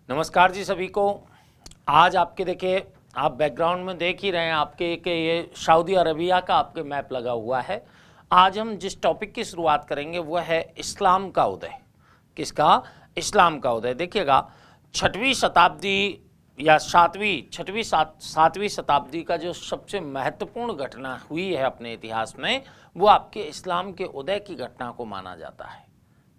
नमस्कार जी सभी को। आज आपके देखिए, आप बैकग्राउंड में देख ही रहे हैं आपके कि ये सऊदी अरबिया का आपके मैप लगा हुआ है। आज हम जिस टॉपिक की शुरुआत करेंगे वह है इस्लाम का उदय। किसका? इस्लाम का उदय। देखिएगा, छठवीं शताब्दी या सातवीं शताब्दी का जो सबसे महत्वपूर्ण घटना हुई है अपने इतिहास में, वो आपके इस्लाम के उदय की घटना को माना जाता है।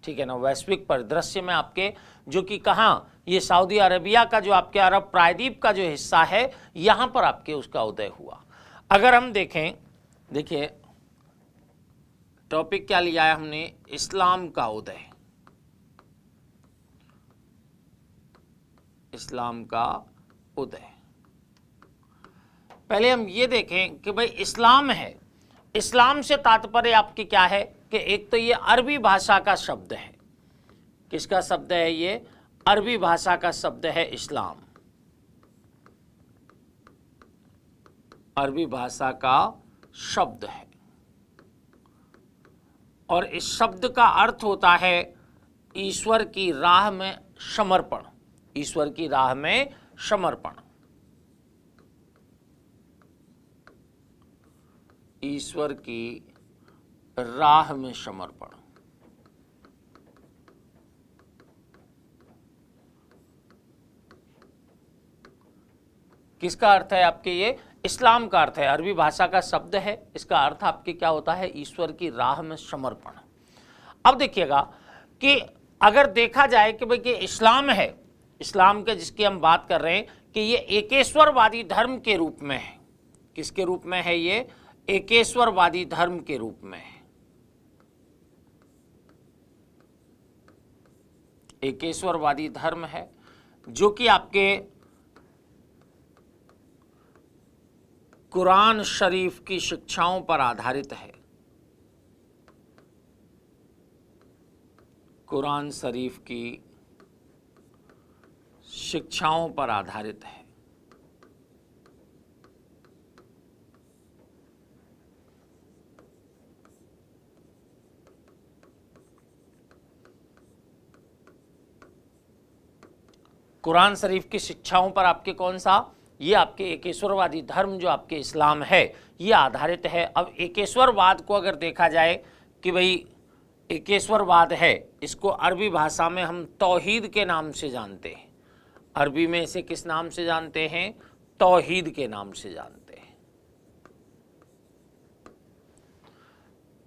ठीक है ना। वैश्विक परिदृश्य में आपके जो कि कहाँ, ये सऊदी अरेबिया का जो आपके अरब प्रायद्वीप का जो हिस्सा है, यहाँ पर आपके उसका उदय हुआ। अगर हम देखें, देखिए टॉपिक क्या लिया है हमने, इस्लाम का उदय। इस्लाम का उदय। पहले हम ये देखें कि भाई इस्लाम है, इस्लाम से तात्पर्य आपकी क्या है कि एक तो ये अरबी भाषा का शब्द है। किसका शब्द है? ये अरबी भाषा का शब्द है इस्लाम। अरबी भाषा का शब्द है और इस शब्द का अर्थ होता है ईश्वर की राह में समर्पण। ईश्वर की राह में समर्पण। ईश्वर की राह में समर्पण। किसका अर्थ है आपके? ये इस्लाम का अर्थ है, अरबी भाषा का शब्द है। इसका अर्थ आपके क्या होता है? ईश्वर की राह में समर्पण। अब देखिएगा कि अगर देखा जाए कि भाई कि इस्लाम है, इस्लाम के जिसकी हम बात कर रहे हैं कि ये एकेश्वरवादी धर्म के रूप में है। किसके रूप में है? ये एकेश्वरवादी धर्म के रूप में है। एकेश्वरवादी धर्म है जो कि आपके कुरान शरीफ की शिक्षाओं पर आधारित है। कुरान शरीफ की शिक्षाओं पर आधारित है। कुरान शरीफ की शिक्षाओं पर आपके कौन सा? ये आपके एकेश्वरवादी धर्म जो आपके इस्लाम है, ये आधारित है। अब एकेश्वरवाद को अगर देखा जाए कि भाई एकेश्वरवाद है, इसको अरबी भाषा में हम तौहीद के नाम से जानते हैं। अरबी में इसे किस नाम से जानते हैं? तौहीद के नाम से जानते हैं।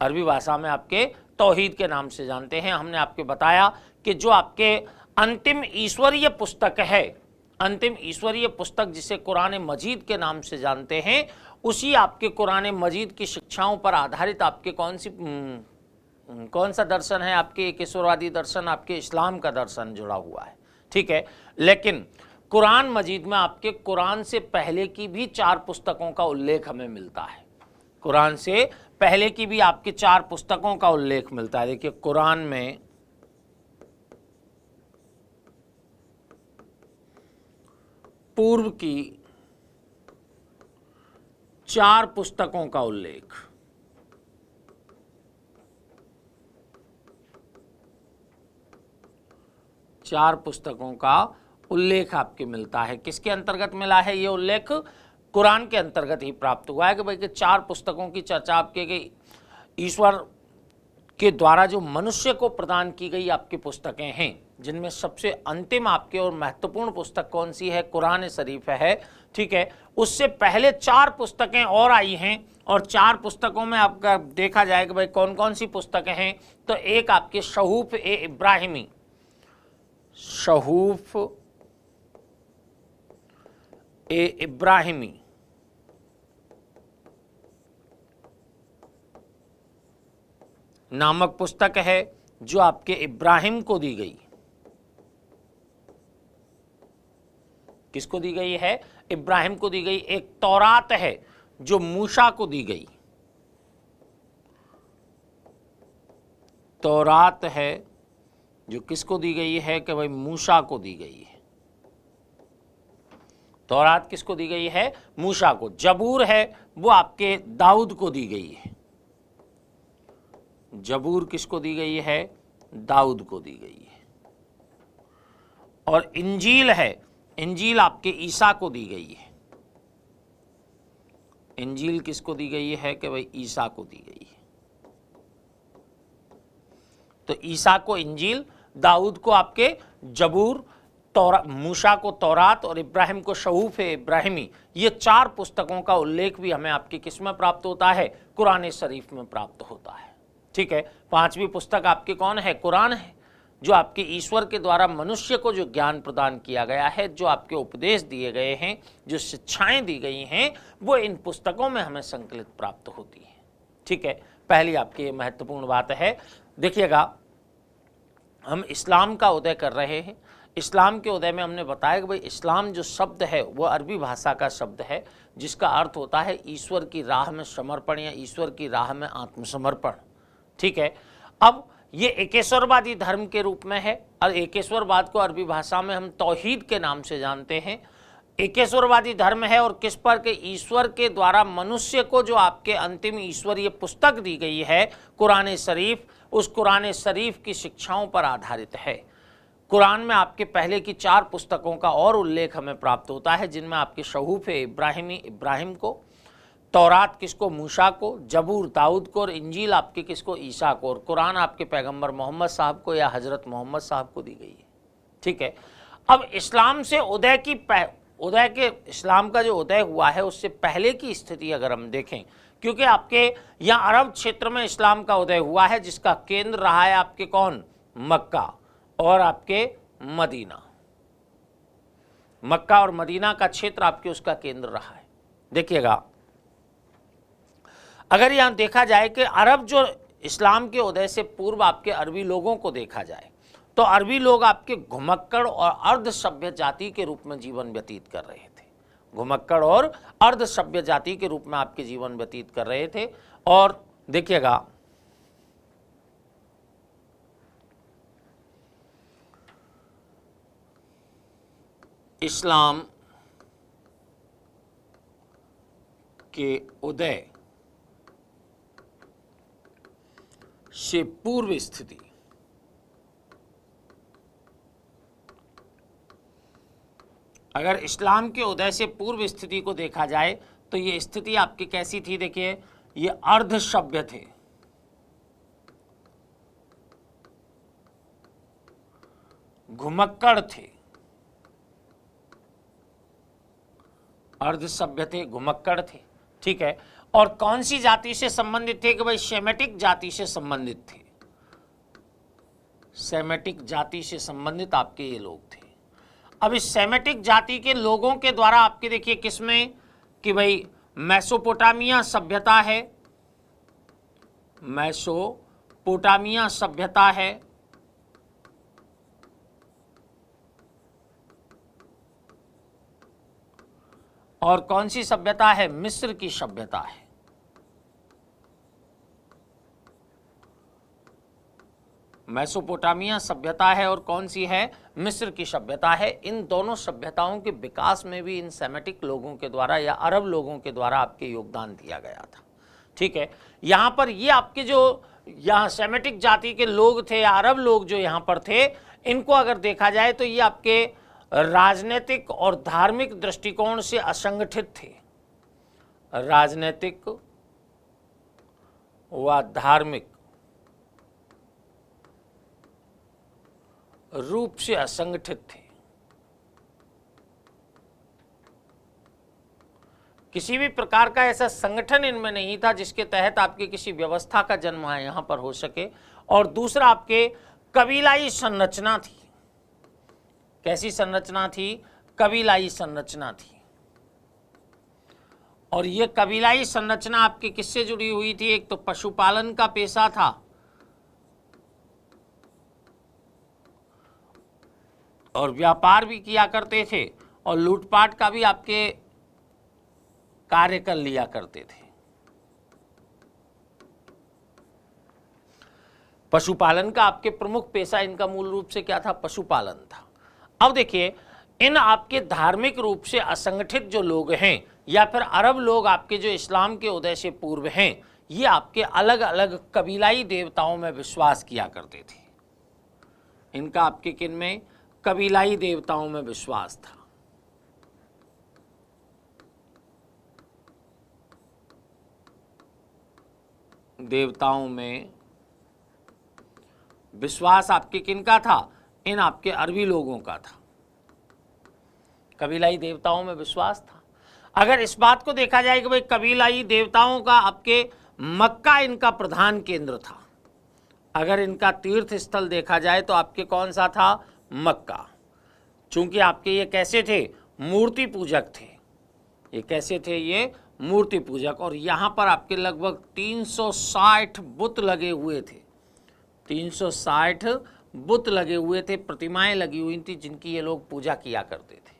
अरबी भाषा में आपके तौहीद के नाम से जानते हैं। हमने आपके बताया कि जो आपके अंतिम ईश्वरीय पुस्तक है, अंतिम ईश्वरीय पुस्तक जिसे कुरान मजीद के नाम से जानते हैं, उसी आपके कुरान मजीद की शिक्षाओं पर आधारित आपके कौन सा दर्शन है? आपके एकेश्वरवादी दर्शन, आपके इस्लाम का दर्शन जुड़ा हुआ है। ठीक है। लेकिन कुरान मजीद में आपके कुरान से पहले की भी 4 पुस्तकों का उल्लेख हमें मिलता है। कुरान से पहले की भी आपके 4 पुस्तकों का उल्लेख मिलता है। देखिए, कुरान में पूर्व की 4 पुस्तकों का उल्लेख, चार पुस्तकों का उल्लेख आपके मिलता है। किसके अंतर्गत मिला है ये उल्लेख? कुरान के अंतर्गत ही प्राप्त हुआ है कि भाई कि 4 पुस्तकों की चर्चा आपके गई, ईश्वर के द्वारा जो मनुष्य को प्रदान की गई आपकी पुस्तकें हैं, जिनमें सबसे अंतिम आपके और महत्वपूर्ण पुस्तक कौन सी है? कुरान शरीफ है। ठीक है। उससे पहले 4 पुस्तकें और आई हैं और 4 पुस्तकों में आपका देखा जाए कि भाई कौन कौन सी पुस्तकें हैं। तो एक आपके सहूफ ए इब्राहिमी, सहूफ ए इब्राहिमी नामक पुस्तक है जो आपके इब्राहिम को दी गई। किसको दी गई है? इब्राहिम को दी गई। एक तौरात है जो मूसा को दी गई। तौरात है जो किसको दी गई है? कि भाई मूसा को दी गई है। तौरात किसको दी गई है? मूसा को। जबूर है वो आपके दाऊद को दी गई है। जबूर किसको दी गई है? दाऊद को दी गई है। और इंजील है, इंजील आपके ईसा को दी गई है। इंजील किसको दी गई है कि भाई ईसा को दी गई है। तो ईसा को इंजील, दाऊद को आपके जबूर, मूसा को तौरात और इब्राहिम को शहूफ इब्राहिमी, ये 4 पुस्तकों का उल्लेख भी हमें आपकी किस में प्राप्त होता है? कुरान शरीफ में प्राप्त होता है। ठीक है, 5वीं पुस्तक आपकी कौन है? कुरान है, जो आपके ईश्वर के द्वारा मनुष्य को जो ज्ञान प्रदान किया गया है, जो आपके उपदेश दिए गए हैं, जो शिक्षाएं दी गई हैं, वो इन पुस्तकों में हमें संकलित प्राप्त होती है। ठीक है, पहली आपकी ये महत्वपूर्ण बात है। देखिएगा, हम इस्लाम का उदय कर रहे हैं। इस्लाम के उदय में हमने बताया कि भाई इस्लाम जो शब्द है वो अरबी भाषा का शब्द है, जिसका अर्थ होता है ईश्वर की राह में समर्पण या ईश्वर की राह में आत्मसमर्पण। ठीक है, अब ये एकेश्वरवादी धर्म के रूप में है, और एकेश्वरवाद को अरबी भाषा में हम तौहीद के नाम से जानते हैं। एकेश्वरवादी धर्म है और किस पर के ईश्वर के द्वारा मनुष्य को जो आपके अंतिम ईश्वरीय पुस्तक दी गई है कुरान शरीफ, उस कुरान शरीफ की शिक्षाओं पर आधारित है। कुरान में आपके पहले की 4 पुस्तकों का और उल्लेख हमें प्राप्त होता है, जिनमें आपके शहूफ इब्राहिमी इब्राहिम को, तौरात किसको? मूसा को, जबूर दाऊद को, और इंजील आपके किसको? ईसा को, और कुरान आपके पैगंबर मोहम्मद साहब को या हजरत मोहम्मद साहब को दी गई है। ठीक है, अब इस्लाम से उदय के इस्लाम का जो उदय हुआ है उससे पहले की स्थिति अगर हम देखें, क्योंकि आपके यहाँ अरब क्षेत्र में इस्लाम का उदय हुआ है, जिसका केंद्र रहा है आपके कौन? मक्का और आपके मदीना। मक्का और मदीना का क्षेत्र आपके उसका केंद्र रहा है। देखिएगा, अगर यहाँ देखा जाए कि अरब जो इस्लाम के उदय से पूर्व आपके अरबी लोगों को देखा जाए, तो अरबी लोग आपके घुमक्कड़ और अर्ध सभ्य जाति के रूप में जीवन व्यतीत कर रहे थे। घुमक्कड़ और अर्ध सभ्य जाति के रूप में आपके जीवन व्यतीत कर रहे थे। और देखिएगा, इस्लाम के उदय से पूर्व स्थिति, अगर इस्लाम के उदय से पूर्व स्थिति को देखा जाए तो ये स्थिति आपकी कैसी थी? देखिए, ये अर्ध सभ्य थे, घुमक्कड़ थे, अर्ध सभ्य थे, घुमक्कड़ थे। ठीक है, और कौन सी जाति से संबंधित थे? कि भाई सेमेटिक जाति से संबंधित थे। सेमेटिक जाति से संबंधित आपके ये लोग थे। अब इस सेमेटिक जाति के लोगों के द्वारा आपके देखिए किसमें कि भाई मेसोपोटामिया सभ्यता है, मेसोपोटामिया सभ्यता है, और कौन सी सभ्यता है? मिस्र की सभ्यता है। मेसोपोटामिया सभ्यता है और कौन सी है? मिस्र की सभ्यता है। इन दोनों सभ्यताओं के विकास में भी इन सेमेटिक लोगों के द्वारा या अरब लोगों के द्वारा आपके योगदान दिया गया था। ठीक है, यहाँ पर ये आपके जो यहाँ सेमेटिक जाति के लोग थे या अरब लोग जो यहाँ पर थे, इनको अगर देखा जाए तो ये आपके राजनीतिक और धार्मिक दृष्टिकोण से असंगठित थे। राजनीतिक व धार्मिक रूप से असंगठित थे। किसी भी प्रकार का ऐसा संगठन इनमें नहीं था जिसके तहत आपके किसी व्यवस्था का जन्म यहाँ पर हो सके। और दूसरा आपके कबीलाई संरचना थी। कैसी संरचना थी? कबीलाई संरचना थी। और ये कबीलाई संरचना आपके किससे जुड़ी हुई थी? एक तो पशुपालन का पेशा था, और व्यापार भी किया करते थे, और लूटपाट का भी आपके कार्य कर लिया करते थे। पशुपालन का आपके प्रमुख पेशा, इनका मूल रूप से क्या था? पशुपालन था। अब देखिए, इन आपके धार्मिक रूप से असंगठित जो लोग हैं या फिर अरब लोग आपके जो इस्लाम के उदय से पूर्व हैं, ये आपके अलग अलग कबीलाई देवताओं में विश्वास किया करते थे। इनका आपके किन में? कबीलाई देवताओं में विश्वास था। देवताओं में विश्वास आपके किनका था? इन आपके अरबी लोगों का था। कबीलाई देवताओं में विश्वास था। अगर इस बात को देखा जाए कि भाई कबीलाई देवताओं का आपके मक्का इनका प्रधान केंद्र था, अगर इनका तीर्थ स्थल देखा जाए तो आपके कौन सा था? मक्का। चूंकि आपके ये कैसे थे? मूर्ति पूजक थे। ये कैसे थे? ये मूर्ति पूजक। और यहाँ पर आपके लगभग 360 बुत लगे हुए थे। 360 बुत लगे हुए थे, प्रतिमाएं लगी हुई थी जिनकी ये लोग पूजा किया करते थे।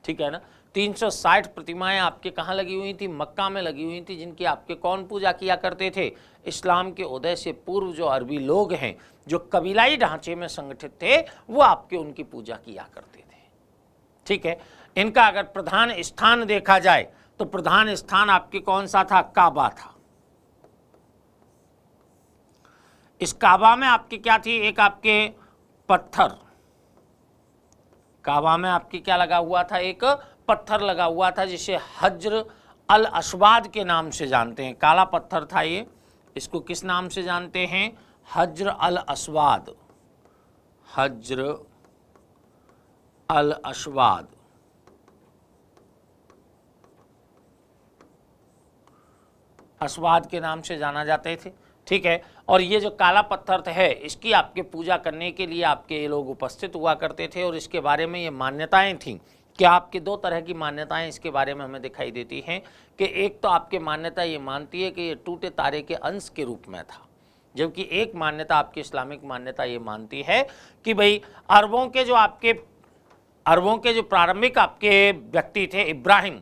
ठीक है ना? 360 प्रतिमाएं आपके कहाँ लगी हुई थी? मक्का में लगी हुई थी, जिनकी आपके कौन पूजा किया करते थे? इस्लाम के उदय से पूर्व जो अरबी लोग हैं, जो कबीलाई ढांचे में संगठित थे, वो आपके उनकी पूजा किया करते थे। ठीक है। इनका अगर प्रधान स्थान देखा जाए तो प्रधान स्थान आपके कौन सा था? काबा था। इस काबा में आपकी क्या थी? एक आपके पत्थर, काबा में आपकी क्या लगा हुआ था? एक पत्थर लगा हुआ था जिसे हज्र अल अस्वाद के नाम से जानते हैं। काला पत्थर था ये। इसको किस नाम से जानते हैं? हज्र अल अस्वाद। हज्र अल अस्वाद। अस्वाद के नाम से जाना जाते थे। ठीक है। और ये जो काला पत्थर है, इसकी आपके पूजा करने के लिए आपके ये लोग उपस्थित हुआ करते थे। और इसके बारे में ये मान्यताएं थीं कि आपके दो तरह की मान्यताएं इसके बारे में हमें दिखाई देती हैं कि एक तो आपकी मान्यता ये मानती है कि ये टूटे तारे के अंश के रूप में था, जबकि एक मान्यता आपकी इस्लामिक मान्यता ये मानती है कि भाई अरबों के जो प्रारंभिक आपके व्यक्ति थे इब्राहिम,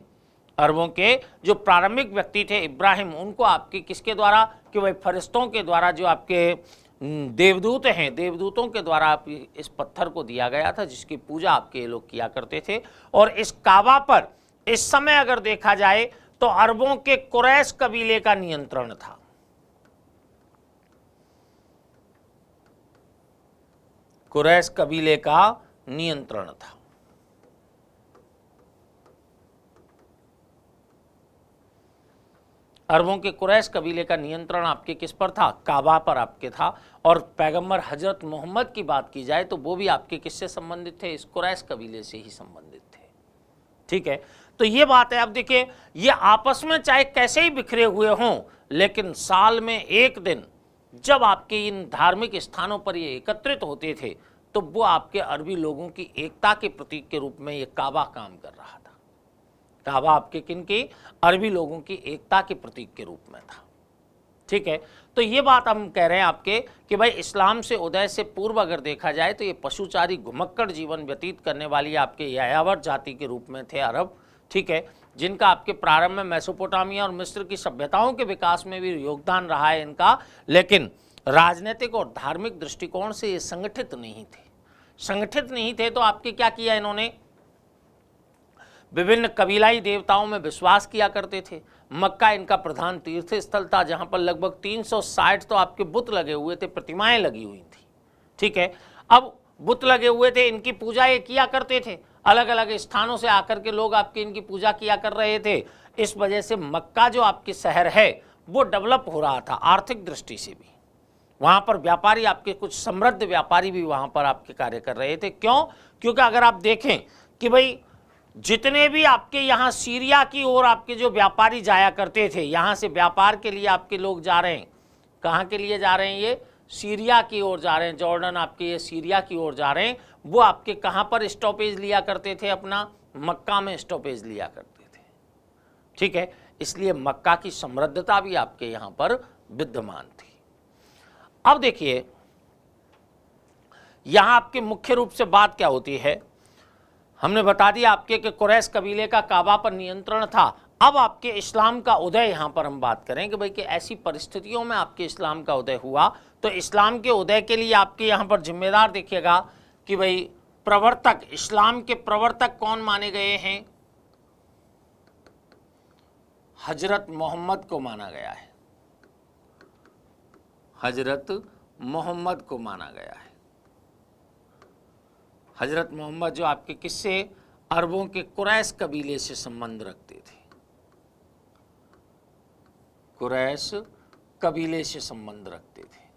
अरबों के जो प्रारंभिक व्यक्ति थे इब्राहिम, उनको आपके किसके द्वारा? कि भाई फरिश्तों के द्वारा, जो आपके देवदूत हैं, देवदूतों के द्वारा आप इस पत्थर को दिया गया था, जिसकी पूजा आपके लोग किया करते थे। और इस काबा पर इस समय अगर देखा जाए तो अरबों के कुरैश कबीले का नियंत्रण था। कुरैश कबीले का नियंत्रण था। अरबों के कुरैश कबीले का नियंत्रण आपके किस पर था? काबा पर आपके था। और पैगंबर हजरत मोहम्मद की बात की जाए तो वो भी आपके किससे संबंधित थे? इस कुरैश कबीले से ही संबंधित थे। ठीक है। तो ये बात है। अब देखिए, ये आपस में चाहे कैसे ही बिखरे हुए हों, लेकिन साल में एक दिन जब आपके इन धार्मिक स्थानों पर ये एकत्रित होते थे, तो वो आपके अरबी लोगों की एकता के प्रतीक के रूप में ये काबा काम कर रहा था। काबा आपके किन की? अरबी लोगों की एकता के प्रतीक के रूप में था। ठीक है। तो ये बात हम कह रहे हैं आपके कि भाई इस्लाम से उदय से पूर्व अगर देखा जाए तो ये पशुचारी घुमक्कड़ जीवन व्यतीत करने वाली आपके यायावर जाति के रूप में थे अरब। ठीक है। जिनका आपके प्रारंभ में मेसोपोटामिया और मिस्र की सभ्यताओं के विकास में भी योगदान रहा है इनका, लेकिन राजनीतिक और धार्मिक दृष्टिकोण से ये संगठित नहीं थे। संगठित नहीं थे तो आपके क्या किया इन्होंने? विभिन्न कबीलाई देवताओं में विश्वास किया करते थे। मक्का इनका प्रधान तीर्थ स्थल था, जहां पर लगभग 360 तो आपके बुत लगे हुए थे, प्रतिमाएं लगी हुई थी। ठीक है। अब बुत लगे हुए थे, इनकी पूजा ये किया करते थे। अलग अलग स्थानों से आकर के लोग आपकी इनकी पूजा किया कर रहे थे। इस वजह से मक्का जो आपके शहर है वो डेवलप हो रहा था आर्थिक दृष्टि से भी। वहाँ पर व्यापारी आपके कुछ समृद्ध व्यापारी भी वहाँ पर आपके कार्य कर रहे थे। क्यों? क्योंकि अगर आप देखें कि भाई जितने भी आपके यहाँ सीरिया की ओर आपके जो व्यापारी जाया करते थे, यहाँ से व्यापार के लिए आपके लोग जा रहे हैं। कहाँ के लिए जा रहे हैं? ये सीरिया की ओर जा रहे हैं। जॉर्डन आपके ये सीरिया की ओर जा रहे हैं। वो आपके कहाँ पर स्टॉपेज लिया करते थे? अपना मक्का में स्टॉपेज लिया करते थे। ठीक है। इसलिए मक्का की समृद्धता भी आपके यहाँ पर विद्यमान थी। अब देखिए, यहाँ आपके मुख्य रूप से बात क्या होती है? हमने बता दिया आपके कि कुरैश कबीले का काबा पर नियंत्रण था। अब आपके इस्लाम का उदय यहाँ पर हम बात करें कि भाई कि ऐसी परिस्थितियों में आपके इस्लाम का उदय हुआ, तो इस्लाम के उदय के लिए आपके यहाँ पर जिम्मेदार देखिएगा कि भाई प्रवर्तक, इस्लाम के प्रवर्तक कौन माने गए हैं? हजरत मोहम्मद को माना गया है। हजरत मोहम्मद को माना गया है। हजरत मोहम्मद जो आपके किससे, अरबों के कुरैश कबीले से संबंध रखते थे, कुरैश कबीले से संबंध रखते थे।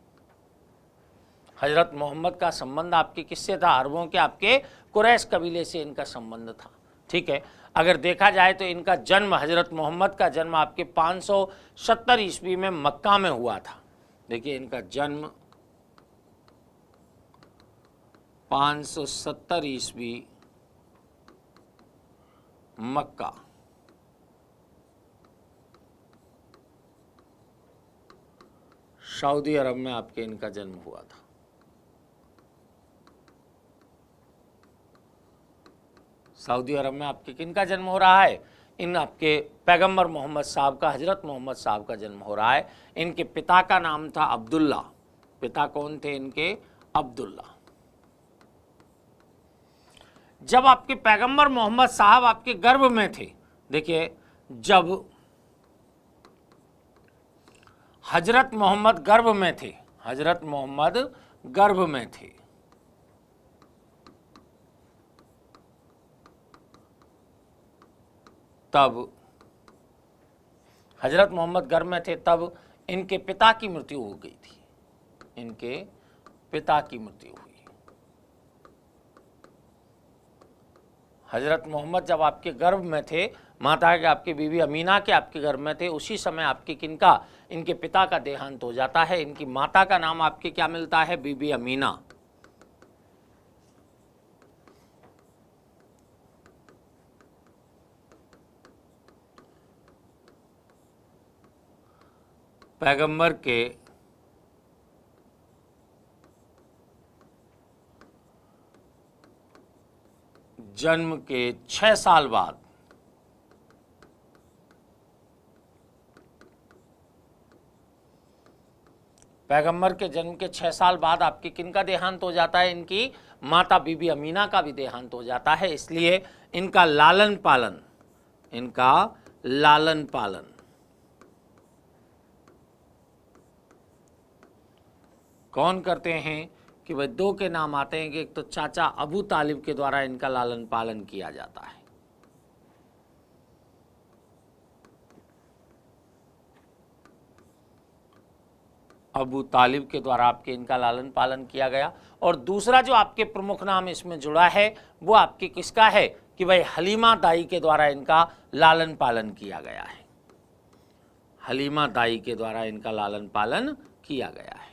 हजरत मोहम्मद का संबंध आपके किससे था, अरबों के आपके कुरैश कबीले से इनका संबंध था। ठीक है, अगर देखा जाए तो इनका जन्म, हजरत मोहम्मद का जन्म आपके 570 ईस्वी में मक्का में हुआ था। देखिए इनका जन्म 570 ईस्वी मक्का, सऊदी अरब में आपके इनका जन्म हुआ था। सऊदी अरब में आपके किनका जन्म हो रहा है, इन आपके पैगंबर मोहम्मद साहब का, हजरत मोहम्मद साहब का जन्म हो रहा है। इनके पिता का नाम था अब्दुल्ला। पिता कौन थे इनके, अब्दुल्ला। जब आपके पैगंबर मोहम्मद साहब आपके गर्भ में थे, देखिए जब हजरत मोहम्मद गर्भ में थे, हजरत मोहम्मद गर्भ में थे, तब हजरत मोहम्मद गर्भ में थे, तब इनके पिता की मृत्यु हो गई थी। इनके पिता की मृत्यु हुई। हजरत मोहम्मद जब आपके गर्भ में थे, माता के आपके बीबी अमीना के आपके गर्भ में थे, उसी समय आपके किनका, इनके पिता का देहांत हो जाता है। इनकी माता का नाम आपके क्या मिलता है, बीबी अमीना। पैगंबर के जन्म के 6 साल बाद पैगंबर के जन्म के 6 साल बाद आपके किनका देहांत हो जाता है, इनकी माता बीबी अमीना का भी देहांत हो जाता है। इसलिए इनका लालन पालन, इनका लालन पालन कौन करते हैं कि भाई दो के नाम आते हैं कि एक तो चाचा अबू तालिब के द्वारा इनका लालन पालन किया जाता है। अबू तालिब के द्वारा आपके इनका लालन पालन किया गया। और दूसरा जो आपके प्रमुख नाम इसमें जुड़ा है वो आपके किसका है कि भाई हलीमा दाई के द्वारा इनका लालन पालन किया गया है। हलीमा दाई के द्वारा इनका लालन पालन किया गया है।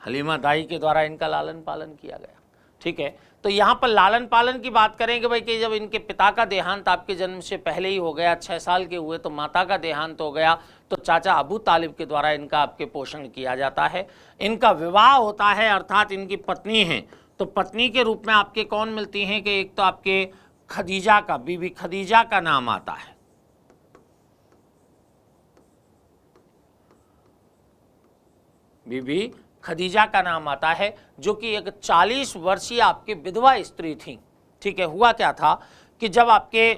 हलीमा दाई के द्वारा इनका लालन पालन किया गया। ठीक है, तो यहाँ पर लालन पालन की बात करेंगे भाई कि जब इनके पिता का देहांत आपके जन्म से पहले ही हो गया, 6 साल के हुए, तो माता का देहांत हो गया, तो चाचा अबू तालिब के द्वारा इनका आपके पोषण किया जाता है। इनका विवाह होता है, अर्थात इनकी पत्नी हैं, तो पत्नी के रूप में आपके कौन मिलती हैं कि एक तो आपके खदीजा का, बीबी खदीजा का नाम आता है। बीबी खदीजा का नाम आता है, जो कि एक 40 वर्षीय आपकी विधवा स्त्री थी। ठीक है, हुआ क्या था कि जब आपके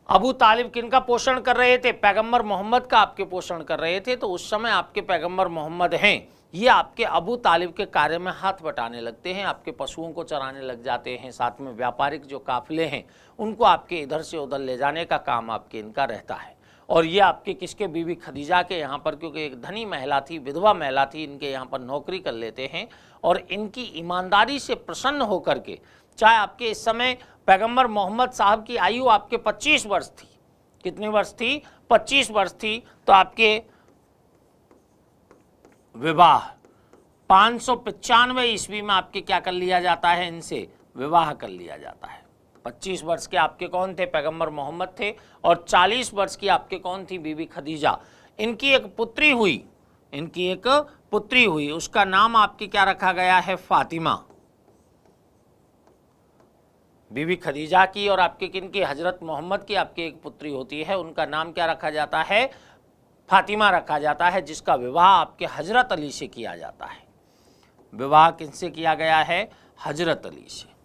अबू तालिब किनका पोषण कर रहे थे, पैगंबर मोहम्मद का आपके पोषण कर रहे थे, तो उस समय आपके पैगंबर मोहम्मद हैं, ये आपके अबू तालिब के कार्य में हाथ बटाने लगते हैं, आपके पशुओं को चराने लग जाते हैं, साथ में व्यापारिक जो काफिले हैं उनको आपके इधर से उधर ले जाने का काम आपके इनका रहता है। और ये आपके किसके, बीबी खदीजा के यहाँ पर, क्योंकि एक धनी महिला थी, विधवा महिला थी, इनके यहाँ पर नौकरी कर लेते हैं। और इनकी ईमानदारी से प्रसन्न होकर के, चाहे आपके इस समय पैगंबर मोहम्मद साहब की आयु आपके 25 वर्ष थी, कितनी वर्ष थी, 25 वर्ष थी, तो आपके विवाह 595 ईस्वी में आपके क्या कर लिया जाता है, इनसे विवाह कर लिया जाता है। 25 वर्ष के आपके कौन थे, पैगंबर मोहम्मद थे, और 40 वर्ष की आपके कौन थी, बीबी खदीजा। इनकी एक पुत्री हुई, इनकी एक पुत्री हुई, उसका नाम आपके क्या रखा गया है, फातिमा। बीबी खदीजा की और आपके किनकी, हजरत मोहम्मद की आपकी एक पुत्री होती है, उनका नाम क्या रखा जाता है, फातिमा रखा जाता है, जिसका विवाह आपके हजरत अली से किया जाता है। विवाह किनसे किया गया है, हजरत अली से।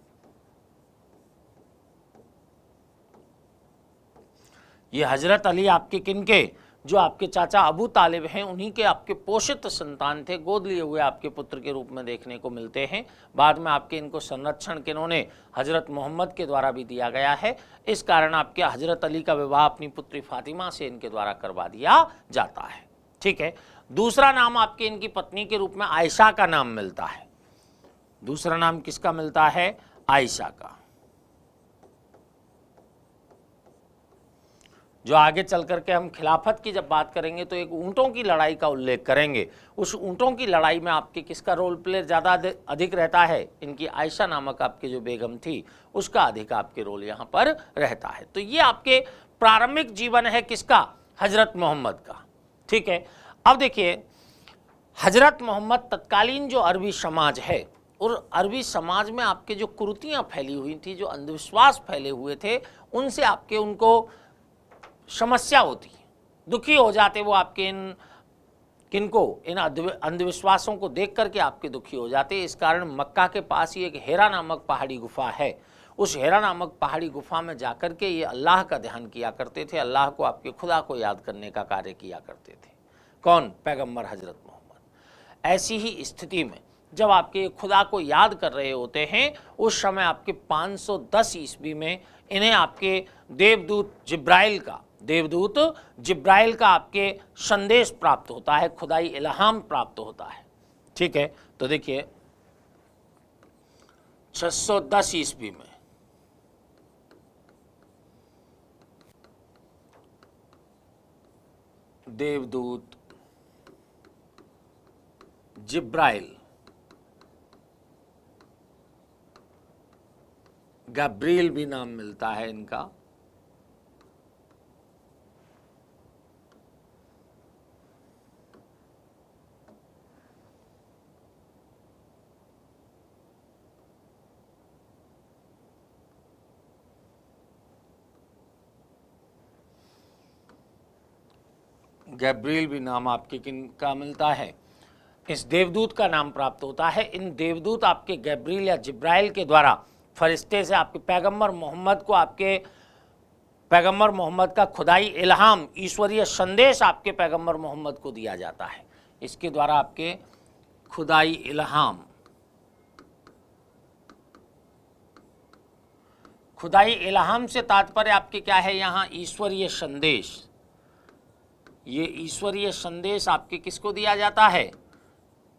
ये हजरत अली आपके किनके, जो आपके चाचा अबू तालिब हैं उन्हीं के आपके पोषित संतान थे, गोद लिए हुए आपके पुत्र के रूप में देखने को मिलते हैं। बाद में आपके इनको संरक्षण के इन्होंने हज़रत मोहम्मद के द्वारा भी दिया गया है। इस कारण आपके हज़रत अली का विवाह अपनी पुत्री फातिमा से इनके द्वारा करवा दिया जाता है। ठीक है, दूसरा नाम आपके इनकी पत्नी के रूप में आयशा का नाम मिलता है। दूसरा नाम किसका मिलता है? आयशा का, जो आगे चल करके हम खिलाफत की जब बात करेंगे तो एक ऊँटों की लड़ाई का उल्लेख करेंगे। उस ऊँटों की लड़ाई में आपके किसका रोल प्ले ज़्यादा अधिक रहता है? इनकी आयशा नामक आपके जो बेगम थी उसका अधिक आपके रोल यहाँ पर रहता है। तो ये आपके प्रारंभिक जीवन है किसका? हजरत मोहम्मद का। ठीक है, अब देखिए हजरत मोहम्मद तत्कालीन जो अरबी समाज है और अरबी समाज में आपके जो कुरीतियाँ फैली हुई थी, जो अंधविश्वास फैले हुए थे, उनसे आपके उनको समस्या होती, दुखी हो जाते वो आपके इन अंधविश्वासों को देख करके आपके दुखी हो जाते। इस कारण मक्का के पास ही एक हेरा नामक पहाड़ी गुफा है, उस हेरा नामक पहाड़ी गुफा में जाकर के ये अल्लाह का ध्यान किया करते थे, अल्लाह को आपके खुदा को याद करने का कार्य किया करते थे। कौन? पैगंबर हजरत मोहम्मद। ऐसी ही स्थिति में जब आपके खुदा को याद कर रहे होते हैं, उस समय आपके 510 ईस्वी में इन्हें आपके देवदूत जिब्राइल का आपके संदेश प्राप्त होता है, खुदाई इल्हाम प्राप्त होता है। ठीक है, तो देखिए 610 ईस्वी में देवदूत जिब्राइल, गब्रील भी नाम मिलता है इनका, गब्रील भी नाम आपके किनका मिलता है? इस देवदूत का नाम प्राप्त होता है। इन देवदूत आपके गब्रील या जिब्राइल के द्वारा फरिश्ते से आपके पैगंबर मोहम्मद का खुदाई इल्हाम, ईश्वरीय संदेश आपके पैगंबर मोहम्मद को दिया जाता है। इसके द्वारा आपके खुदाई इल्हाम से तात्पर्य आपके क्या है? यहाँ ईश्वरीय संदेश। ये ईश्वरीय संदेश आपके किसको दिया जाता है?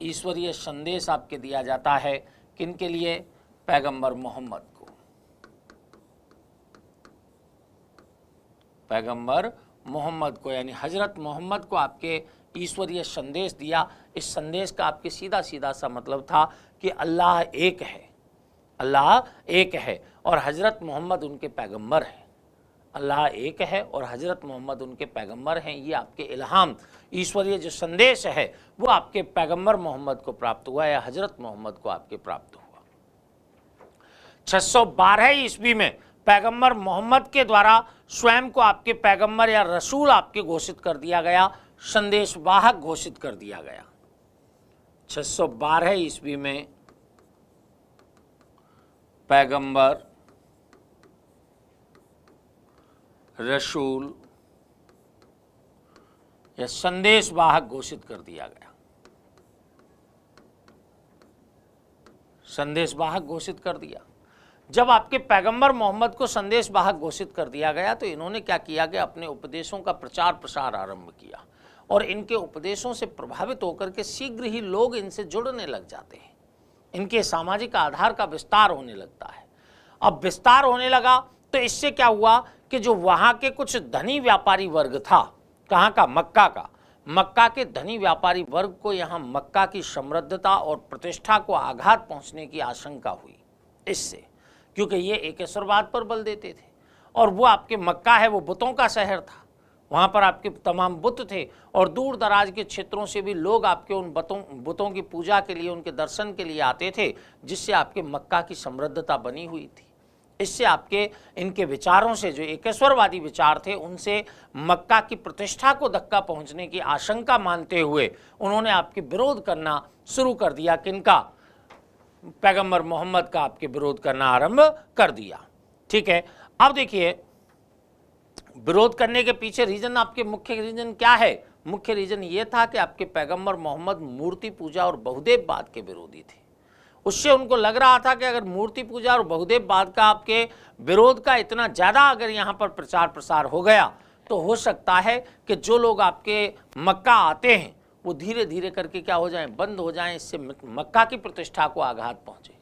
ईश्वरीय संदेश आपके दिया जाता है किनके लिए? पैगंबर मोहम्मद को। पैगंबर मोहम्मद को यानी हजरत मोहम्मद को आपके ईश्वरीय संदेश दिया। इस संदेश का आपके सीधा सीधा सा मतलब था कि अल्लाह एक है, अल्लाह एक है और हजरत मोहम्मद उनके पैगंबर हैं। अल्लाह एक है और हजरत मोहम्मद उनके पैगंबर हैं। ये आपके इल्हाम, ईश्वरीय जो संदेश है वो आपके पैगंबर मोहम्मद को प्राप्त हुआ या हजरत मोहम्मद को आपके प्राप्त हुआ। 612 ईस्वी में पैगंबर मोहम्मद के द्वारा स्वयं को आपके पैगंबर या रसूल आपके घोषित कर दिया गया, संदेशवाहक घोषित कर दिया गया। 612 ईस्वी में पैगंबर, रसूल या संदेशवाहक घोषित कर दिया गया। संदेशवाहक घोषित कर दिया। जब आपके पैगंबर मोहम्मद को संदेशवाहक घोषित कर दिया गया तो इन्होंने क्या किया कि अपने उपदेशों का प्रचार प्रसार आरंभ किया और इनके उपदेशों से प्रभावित होकर के शीघ्र ही लोग इनसे जुड़ने लग जाते हैं। इनके सामाजिक आधार का विस्तार होने लगता है। अब विस्तार होने लगा तो इससे क्या हुआ कि जो वहाँ के कुछ धनी व्यापारी वर्ग था, कहाँ का? मक्का का। मक्का के धनी व्यापारी वर्ग को यहाँ मक्का की समृद्धता और प्रतिष्ठा को आघात पहुँचने की आशंका हुई इससे, क्योंकि ये एकेश्वरवाद पर बल देते थे और वो आपके मक्का है वो बुतों का शहर था। वहाँ पर आपके तमाम बुत थे और दूर दराज के क्षेत्रों से भी लोग आपके उन बुतों की पूजा के लिए, उनके दर्शन के लिए आते थे, जिससे आपके मक्का की समृद्धता बनी हुई थी। इससे आपके इनके विचारों से, जो एकेश्वरवादी विचार थे, उनसे मक्का की प्रतिष्ठा को धक्का पहुंचने की आशंका मानते हुए उन्होंने आपके विरोध करना शुरू कर दिया। किनका? पैगंबर मोहम्मद का आपके विरोध करना आरंभ कर दिया। ठीक है, अब देखिए विरोध करने के पीछे रीजन, आपके मुख्य रीजन क्या है? मुख्य रीजन ये था कि आपके पैगंबर मोहम्मद मूर्ति पूजा और बहुदेववाद के विरोधी थे। उससे उनको लग रहा था कि अगर मूर्ति पूजा और बहुदेववाद का आपके विरोध का इतना ज़्यादा अगर यहाँ पर प्रचार प्रसार हो गया तो हो सकता है कि जो लोग आपके मक्का आते हैं वो धीरे धीरे करके क्या हो जाएं, बंद हो जाएं, इससे मक्का की प्रतिष्ठा को आघात पहुँचे।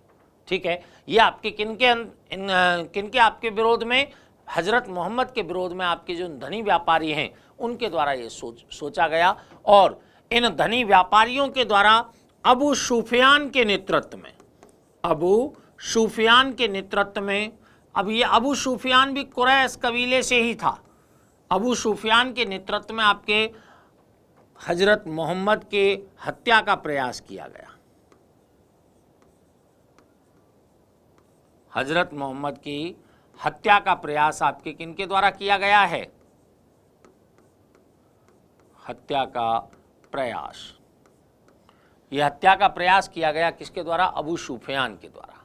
ठीक है, ये आपके किनके आपके विरोध में, हजरत मोहम्मद के विरोध में आपके जो धनी व्यापारी हैं उनके द्वारा ये सोचा गया। और इन धनी व्यापारियों के द्वारा अबू सुफियान के नेतृत्व में, अबू सुफियान के नेतृत्व में, अब ये अबू सुफियान भी कुरैश कबीले से ही था। अबू सुफियान के नेतृत्व में आपके हजरत मोहम्मद के हत्या का प्रयास किया गया। हजरत मोहम्मद की हत्या का प्रयास आपके किनके द्वारा किया गया है? हत्या का प्रयास, यह हत्या का प्रयास किया गया किसके द्वारा? अबू सुफियान के द्वारा।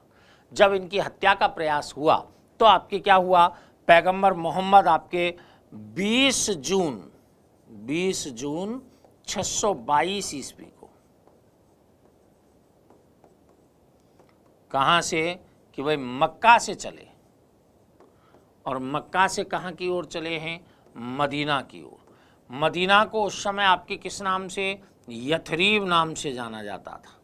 जब इनकी हत्या का प्रयास हुआ तो आपके क्या हुआ? पैगंबर मोहम्मद आपके 20 जून 622 ईस्वी को, कहाँ से? कि भाई मक्का से चले, और मक्का से कहाँ की ओर चले हैं? मदीना की ओर। मदीना को उस समय आपके किस नाम से? यथरीब नाम से जाना जाता था।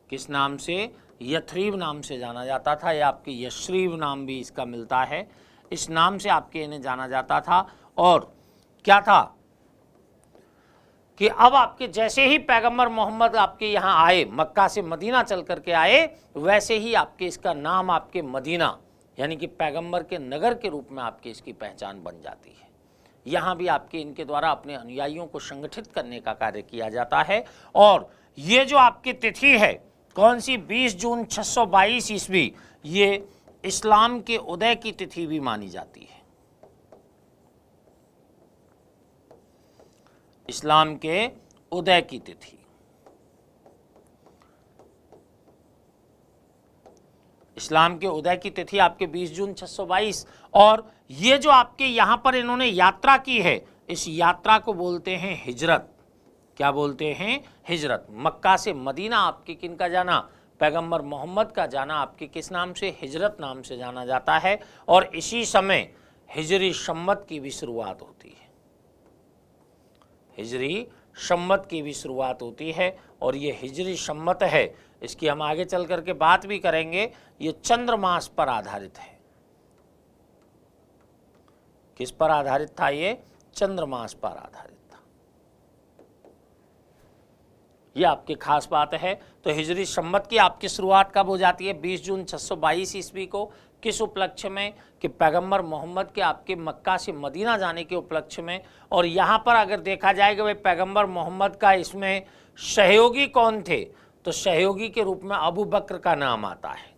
किस नाम से? यथरीब नाम से जाना जाता था, या आपके यशरीब नाम भी इसका मिलता है, इस नाम से आपके इन्हें जाना जाता था। और क्या था कि अब आपके जैसे ही पैगंबर मोहम्मद आपके यहाँ आए, मक्का से मदीना चल करके आए, वैसे ही आपके इसका नाम आपके मदीना यानी कि पैगंबर के नगर के रूप में आपके इसकी पहचान बन जाती है। यहाँ भी आपके इनके द्वारा अपने अनुयायियों को संगठित करने का कार्य किया जाता है। और ये जो आपकी तिथि है कौन सी? 20 जून 622 ईस्वी, ये इस्लाम के उदय की तिथि भी मानी जाती है। इस्लाम के उदय की तिथि, इस्लाम के उदय की तिथि आपके 20 जून 622। और ये जो आपके यहाँ पर इन्होंने यात्रा की है, इस यात्रा को बोलते हैं हिजरत। क्या बोलते हैं? हिजरत। मक्का से मदीना आपके किन का जाना? पैगंबर मोहम्मद का जाना आपके किस नाम से? हिजरत नाम से जाना जाता है। और इसी समय हिजरी सम्मत की भी शुरुआत होती है। हिजरी सम्मत की भी शुरुआत होती है। और ये हिजरी सम्मत है, इसकी हम आगे चल करके बात भी करेंगे, ये चंद्रमास पर आधारित है। किस पर आधारित था? ये चंद्रमास पर आधारित था। ये आपकी खास बात है। तो हिजरी सम्मत की आपकी शुरुआत कब हो जाती है? 20 जून 622 ईस्वी को। किस उपलक्ष्य में? कि पैगंबर मोहम्मद के आपके मक्का से मदीना जाने के उपलक्ष्य में। और यहाँ पर अगर देखा जाए कि भाई पैगंबर मोहम्मद का इसमें सहयोगी कौन थे, तो सहयोगी के रूप में अबू बकर का नाम आता है।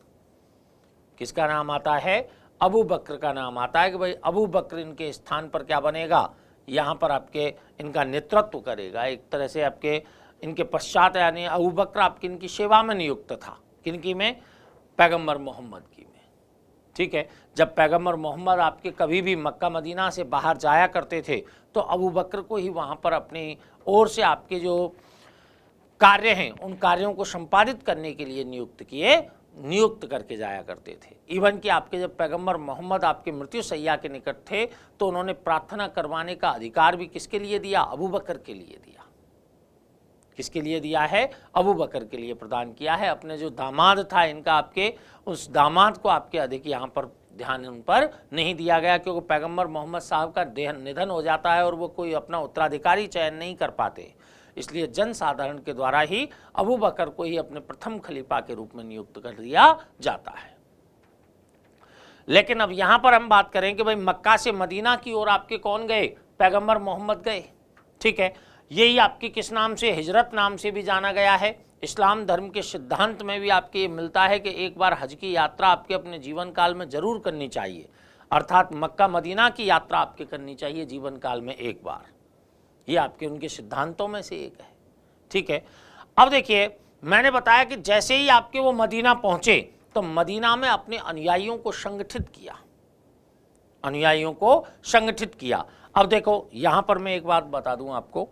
किसका नाम आता है? अबू बकर का नाम आता है कि भाई अबू बकर इनके स्थान पर क्या बनेगा? यहाँ पर आपके इनका नेतृत्व करेगा। एक तरह से आपके इनके पश्चात यानी अबू बकर आपकी इनकी सेवा में नियुक्त था। किनकी में? पैगंबर मोहम्मद की में। ठीक है, जब पैगंबर मोहम्मद आपके कभी भी मक्का मदीना से बाहर जाया करते थे तो अबू बकर को ही वहाँ पर अपनी ओर से आपके जो कार्य हैं उन कार्यों को संपादित करने के लिए नियुक्त करके जाया करते थे। इवन कि आपके जब पैगंबर मोहम्मद आपके मृत्यु शैया के निकट थे तो उन्होंने प्रार्थना करवाने का अधिकार भी किसके लिए दिया? अबू बकर के लिए दिया। किसके लिए दिया है? अबू बकर के लिए प्रदान किया है। अपने जो दामाद था इनका, आपके उस दामाद को आपके अधिक यहाँ पर ध्यान उन पर नहीं दिया गया, क्योंकि पैगंबर मोहम्मद साहब का निधन हो जाता है और वो कोई अपना उत्तराधिकारी चयन नहीं कर पाते, इसलिए जन साधारण के द्वारा ही अबू बकर को ही अपने प्रथम खलीफा के रूप में नियुक्त कर दिया जाता है। लेकिन अब यहाँ पर हम बात करें कि भाई मक्का से मदीना की ओर आपके कौन गए? पैगंबर मोहम्मद गए। ठीक है, यही आपकी किस नाम से? हिजरत नाम से भी जाना गया है। इस्लाम धर्म के सिद्धांत में भी आपके ये मिलता है कि एक बार हज की यात्रा आपके अपने जीवन काल में जरूर करनी चाहिए, अर्थात मक्का मदीना की यात्रा आपके करनी चाहिए जीवन काल में एक बार। ये आपके उनके सिद्धांतों में से एक है। ठीक है, अब देखिए मैंने बताया कि जैसे ही आपके वो मदीना पहुंचे तो मदीना में अपने अनुयायियों को संगठित किया। अनुयायियों को संगठित किया। अब देखो यहां पर मैं एक बात बता दूं आपको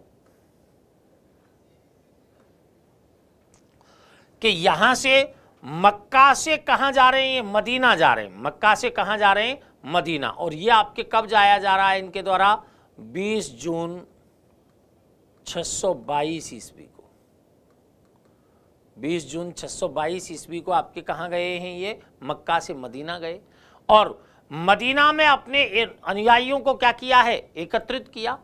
कि यहां से मक्का से कहां जा रहे हैं, ये मदीना जा रहे हैं। मक्का से कहां जा रहे हैं, मदीना। और ये आपके कब जाया जा रहा है इनके द्वारा, 20 जून 622 ईस्वी को। 20 जून 622 ईस्वी को आपके कहां गए हैं, ये मक्का से मदीना गए। और मदीना में अपने अनुयायियों को क्या किया है, एकत्रित किया,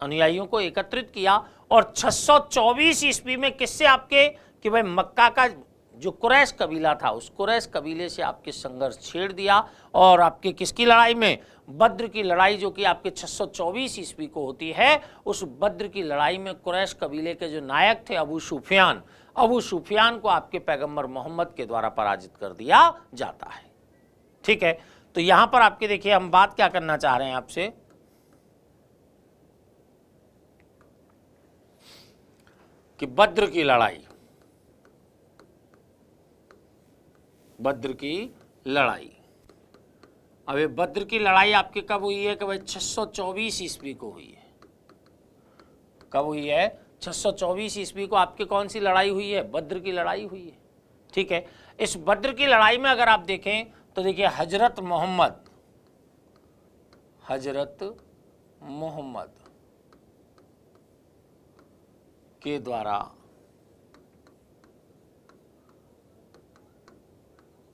अनुयायियों को एकत्रित किया। और 624 ईस्वी में किससे आपके, कि भाई मक्का का जो कुरैश कबीला था, उस कुरैश कबीले से आपके संघर्ष छेड़ दिया। और आपके किसकी लड़ाई में, बद्र की लड़ाई, जो कि आपके 624 ईस्वी को होती है। उस बद्र की लड़ाई में कुरैश कबीले के जो नायक थे अबू सुफियान, अबू सुफियान को आपके पैगंबर मोहम्मद के द्वारा पराजित कर दिया जाता है। ठीक है, तो यहां पर आपके देखिए हम बात क्या करना चाह रहे हैं आपसे, कि बद्र की लड़ाई, बद्र की लड़ाई। अब ये बद्र की लड़ाई आपकी कब हुई है, कि भाई 624 ईस्वी को हुई है। कब हुई है, 624 ईस्वी को आपके कौन सी लड़ाई हुई है, बद्र की लड़ाई हुई है। ठीक है, इस बद्र की लड़ाई में अगर आप देखें तो देखिए हजरत मोहम्मद के द्वारा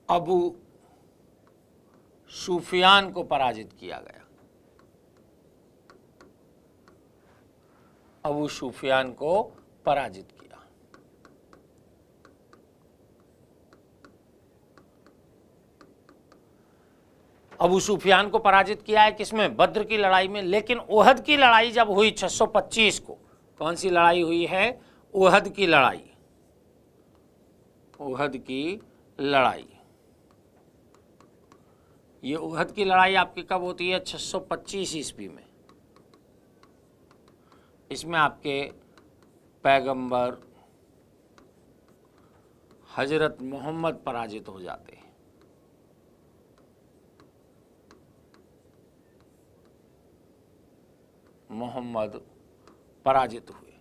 अबू सुफियान को पराजित किया गया। अबू सुफियान को पराजित किया। अबू सुफियान को पराजित किया है किसमें, बद्र की लड़ाई में। लेकिन ओहद की लड़ाई जब हुई 625 को, कौन सी लड़ाई हुई है, ओहद की लड़ाई। ओहद की लड़ाई, ये ओहद की लड़ाई आपकी कब होती है, 625 ईस्वी में। इसमें आपके पैगंबर हजरत मोहम्मद पराजित हो जाते हैं। मोहम्मद पराजित हुए।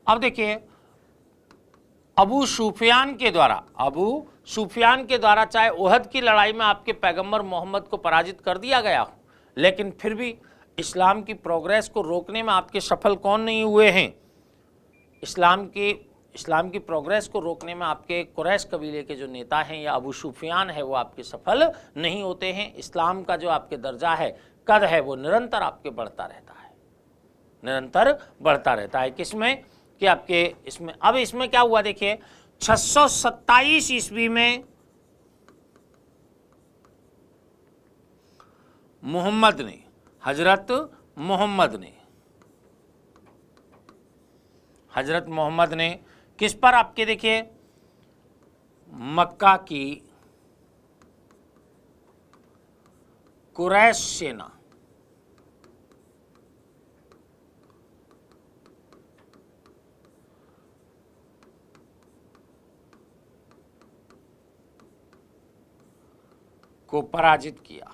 अब देखिए अबू सुफियान के द्वारा चाहे ओहद की लड़ाई में आपके पैगंबर मोहम्मद को पराजित कर दिया गया हो, लेकिन फिर भी इस्लाम की प्रोग्रेस को रोकने में आपके सफल कौन नहीं हुए हैं, इस्लाम की प्रोग्रेस को रोकने में आपके कुरैश कबीले के जो नेता हैं या अबू सुफियान है, वो आपके सफल नहीं होते हैं। इस्लाम का जो आपके दर्जा है, कद है, वो निरंतर आपके बढ़ता रहता है, निरंतर बढ़ता रहता है। किसमें, कि आपके इसमें। अब इसमें क्या हुआ देखिए, 627 ईस्वी में हजरत मोहम्मद ने किस पर आपके देखिए, मक्का की कुरैश सेना को पराजित किया।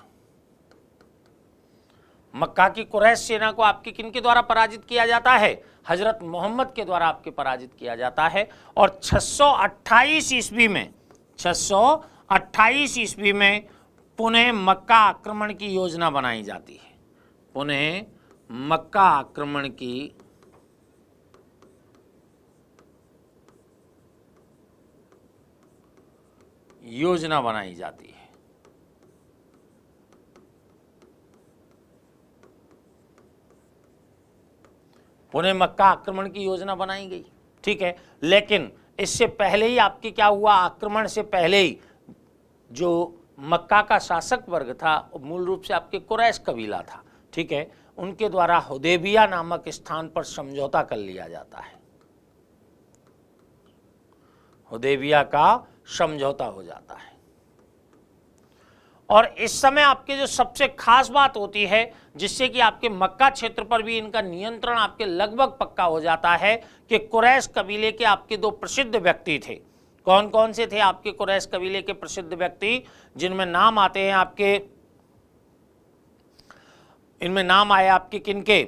मक्का की कुरैश सेना को आपके किनके द्वारा पराजित किया जाता है, हजरत मोहम्मद के द्वारा आपके पराजित किया जाता है। और 628 ईस्वी में पुनः मक्का आक्रमण की योजना बनाई जाती है। पुनः मक्का आक्रमण की योजना बनाई जाती है। पुनः मक्का आक्रमण की योजना बनाई गई। ठीक है, लेकिन इससे पहले ही आपके क्या हुआ, आक्रमण से पहले ही जो मक्का का शासक वर्ग था, मूल रूप से आपके कुरैश कबीला था। ठीक है, उनके द्वारा हुदैबिया नामक स्थान पर समझौता कर लिया जाता है। हुदैबिया का समझौता हो जाता है। और इस समय आपके जो सबसे खास बात होती है, जिससे कि आपके मक्का क्षेत्र पर भी इनका नियंत्रण आपके लगभग पक्का हो जाता है, कि कुरैश कबीले के आपके दो प्रसिद्ध व्यक्ति थे। कौन कौन से थे आपके कुरैश कबीले के प्रसिद्ध व्यक्ति, जिनमें नाम आते हैं आपके इनमें नाम आए आपके किनके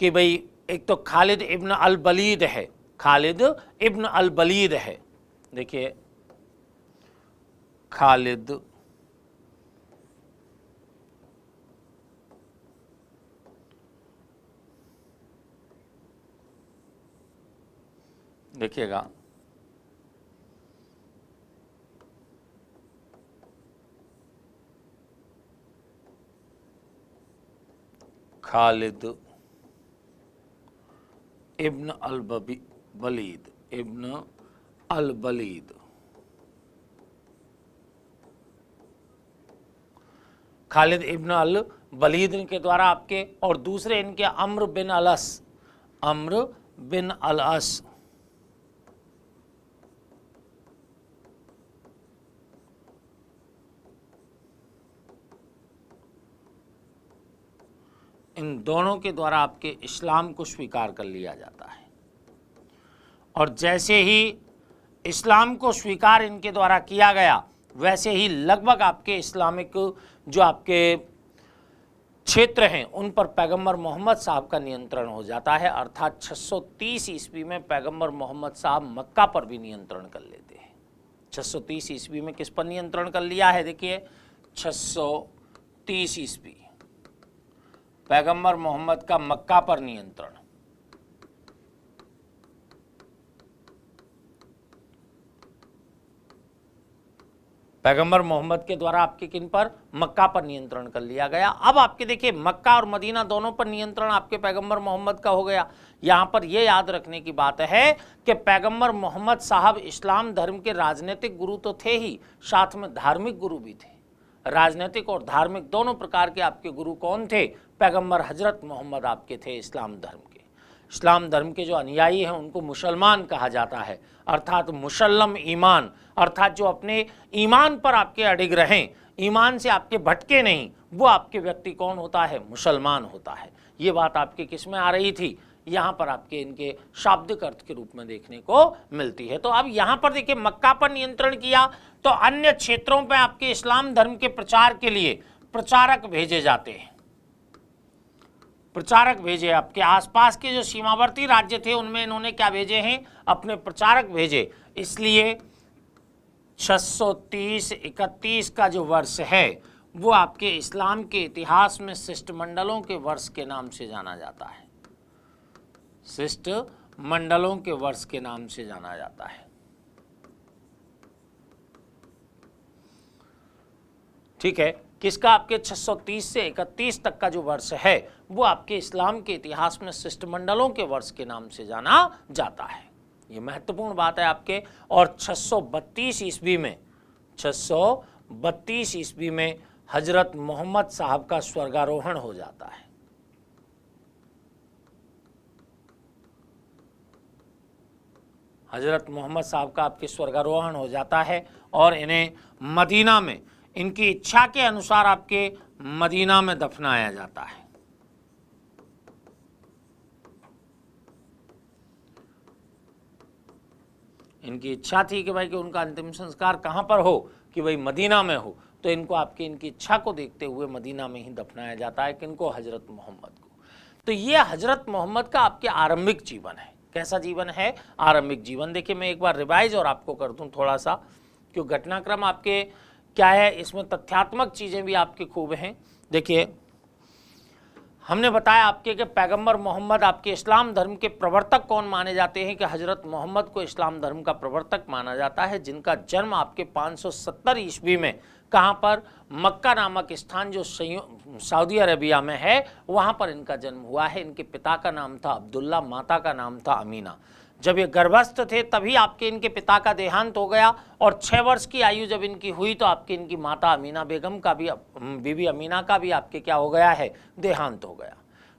कि भाई एक तो खालिद इब्न अल वलीद है, खालिद इब्न अल वलीद है। देखिए खालिद देखिएगा खालिद इब्न अल वलीद, इब्न अल वलीद, खालिद इब्न अल वलीद के द्वारा आपके, और दूसरे इनके अम्र बिन अलस, अम्र बिन अलस, इन दोनों के द्वारा आपके इस्लाम को स्वीकार कर लिया जाता है। और जैसे ही इस्लाम को स्वीकार इनके द्वारा किया गया, वैसे ही लगभग आपके इस्लामिक जो आपके क्षेत्र हैं उन पर पैगंबर मोहम्मद साहब का नियंत्रण हो जाता है। अर्थात 630 ईस्वी में पैगंबर मोहम्मद साहब मक्का पर भी नियंत्रण कर लेते हैं। 630 ईस्वी में किस पर नियंत्रण कर लिया है? देखिए 630 ईस्वी पैगंबर मोहम्मद का मक्का पर नियंत्रण। पैगंबर मोहम्मद के द्वारा आपके किन पर? मक्का पर नियंत्रण कर लिया गया। अब आपके देखिए मक्का और मदीना दोनों पर नियंत्रण आपके पैगंबर मोहम्मद का हो गया। यहाँ पर यह याद रखने की बात है कि पैगंबर मोहम्मद साहब इस्लाम धर्म के राजनीतिक गुरु तो थे ही, साथ में धार्मिक गुरु भी थे। राजनीतिक और धार्मिक दोनों प्रकार के आपके गुरु कौन थे? पैगंबर हजरत मोहम्मद आपके थे इस्लाम धर्म के। इस्लाम धर्म के जो अनुयायी हैं उनको मुसलमान कहा जाता है, अर्थात मुसल्लम ईमान, अर्थात जो अपने ईमान पर आपके अडिग रहें, ईमान से आपके भटके नहीं, वो आपके व्यक्ति कौन होता है? मुसलमान होता है। ये बात आपके किस में आ रही थी? यहाँ पर आपके इनके शाब्दिक अर्थ के रूप में देखने को मिलती है। तो अब यहाँ पर देखिए मक्का पर नियंत्रण किया तो अन्य क्षेत्रों पर आपके इस्लाम धर्म के प्रचार के लिए प्रचारक भेजे जाते हैं। प्रचारक भेजे, आपके आसपास के जो सीमावर्ती राज्य थे उनमें इन्होंने क्या भेजे हैं? अपने प्रचारक भेजे। इसलिए 630-31 का जो वर्ष है वो आपके इस्लाम के इतिहास में शिष्टमंडलों के वर्ष के नाम से जाना जाता है। शिष्टमंडलों के वर्ष के नाम से जाना जाता है। ठीक है, किसका? आपके 630 से 31 तक का जो वर्ष है वो आपके इस्लाम के इतिहास में शिष्टमंडलों के वर्ष के नाम से जाना जाता है। ये महत्वपूर्ण बात है आपके। और 632 ईस्वी में हजरत मोहम्मद साहब का स्वर्गारोहण हो जाता है। हजरत मोहम्मद साहब का आपके स्वर्गारोहण हो जाता है और इन्हें मदीना में इनकी इच्छा के अनुसार आपके मदीना में दफनाया जाता है। इनकी इच्छा थी कि भाई कि उनका अंतिम संस्कार कहाँ पर हो? कि भाई मदीना में हो। तो इनको आपकी इनकी इच्छा को देखते हुए मदीना में ही दफनाया जाता है। किनको? हजरत मोहम्मद को। तो ये हजरत मोहम्मद का आपके आरंभिक जीवन है। कैसा जीवन है? आरंभिक जीवन। देखिए मैं एक बार रिवाइज और आपको कर दूं थोड़ा सा, क्योंकि घटनाक्रम आपके क्या है, इसमें तथ्यात्मक चीज़ें भी आपके खूब हैं। देखिए हमने बताया आपके कि पैगंबर मोहम्मद आपके इस्लाम धर्म के प्रवर्तक कौन माने जाते हैं? कि हजरत मोहम्मद को इस्लाम धर्म का प्रवर्तक माना जाता है, जिनका जन्म आपके 570 ईस्वी में कहाँ पर? मक्का नामक स्थान जो सऊदी अरेबिया में है वहाँ पर इनका जन्म हुआ है। इनके पिता का नाम था अब्दुल्ला, माता का नाम था अमीना। जब ये गर्भस्थ थे तभी आपके इनके पिता का देहांत हो गया और 6 वर्ष की आयु जब इनकी हुई तो आपकी इनकी माता अमीना बेगम का भी, बीबी अमीना का भी आपके क्या हो गया है? देहांत हो गया।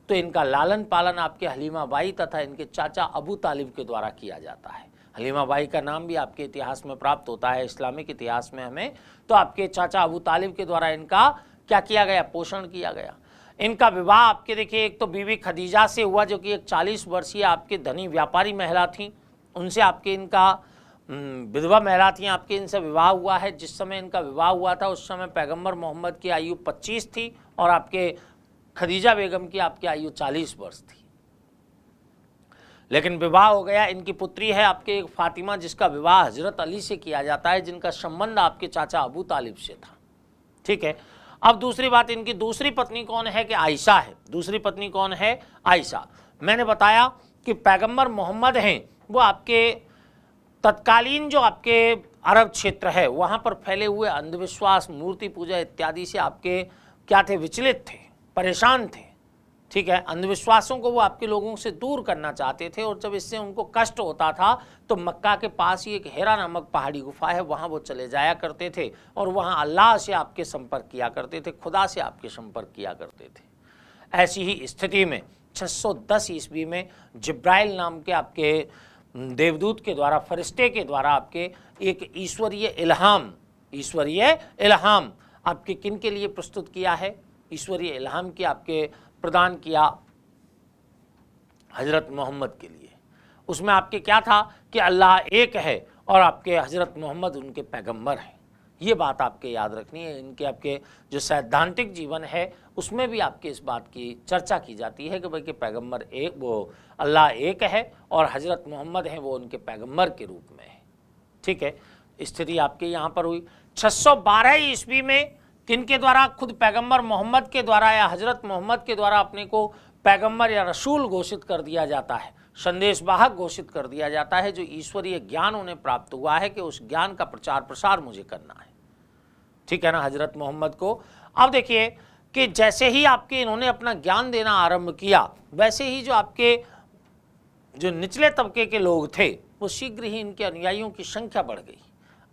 तो इनका लालन पालन आपके हलीमा बाई तथा इनके चाचा अबू तालिब के द्वारा किया जाता है। हलीमा बाई का नाम भी आपके इतिहास में प्राप्त होता है, इस्लामिक इतिहास में हमें। तो आपके चाचा अबू तालिब के द्वारा इनका क्या किया गया? पोषण किया गया। इनका विवाह आपके देखिए एक तो बीवी खदीजा से हुआ जो कि एक 40 वर्षीय आपके धनी व्यापारी महिला थी, उनसे आपके इनका विधवा महिला थी, आपके इनसे विवाह हुआ है। जिस समय इनका विवाह हुआ था उस समय पैगंबर मोहम्मद की आयु 25 थी और आपके खदीजा बेगम की आपकी आयु 40 वर्ष थी, लेकिन विवाह हो गया। इनकी पुत्री है आपके एक फातिमा, जिसका विवाह हजरत अली से किया जाता है, जिनका संबंध आपके चाचा अबू तालिब से था। ठीक है। अब दूसरी बात, इनकी दूसरी पत्नी कौन है कि आयशा है। दूसरी पत्नी कौन है? आयशा। मैंने बताया कि पैगंबर मोहम्मद हैं वो आपके तत्कालीन जो आपके अरब क्षेत्र है वहाँ पर फैले हुए अंधविश्वास, मूर्ति पूजा इत्यादि से आपके क्या थे? विचलित थे, परेशान थे। ठीक है। अंधविश्वासों को वो आपके लोगों से दूर करना चाहते थे, और जब इससे उनको कष्ट होता था तो मक्का के पास ही एक हेरा नामक पहाड़ी गुफा है, वहाँ वो चले जाया करते थे और वहाँ अल्लाह से आपके संपर्क किया करते थे, खुदा से आपके संपर्क किया करते थे। ऐसी ही स्थिति में 610 ईस्वी में जिब्राइल नाम के आपके देवदूत के द्वारा, फरिश्ते के द्वारा आपके एक ईश्वरीय इल्हाम आपके किन के लिए प्रस्तुत किया है? ईश्वरीय इल्हाम की आपके प्रदान किया हजरत मोहम्मद के लिए। उसमें आपके क्या था कि अल्लाह एक है और आपके हजरत मोहम्मद उनके पैगंबर हैं। ये बात आपके याद रखनी है। इनके आपके जो सैद्धांतिक जीवन है उसमें भी आपके इस बात की चर्चा की जाती है कि भाई कि पैगंबर एक, वो अल्लाह एक है और हजरत मोहम्मद हैं वो उनके पैगंबर के रूप में है। ठीक है। स्थिति आपके यहाँ पर हुई 612 ईस्वी में किनके द्वारा? खुद पैगंबर मोहम्मद के द्वारा या हजरत मोहम्मद के द्वारा अपने को पैगंबर या रसूल घोषित कर दिया जाता है, संदेशवाहक घोषित कर दिया जाता है। जो ईश्वरीय ज्ञान उन्हें प्राप्त हुआ है कि उस ज्ञान का प्रचार प्रसार मुझे करना है। ठीक है ना, हजरत मोहम्मद को। अब देखिए कि जैसे ही आपके इन्होंने अपना ज्ञान देना आरंभ किया, वैसे ही जो आपके जो निचले तबके के लोग थे वो शीघ्र ही इनके अनुयायियों की संख्या बढ़ गई।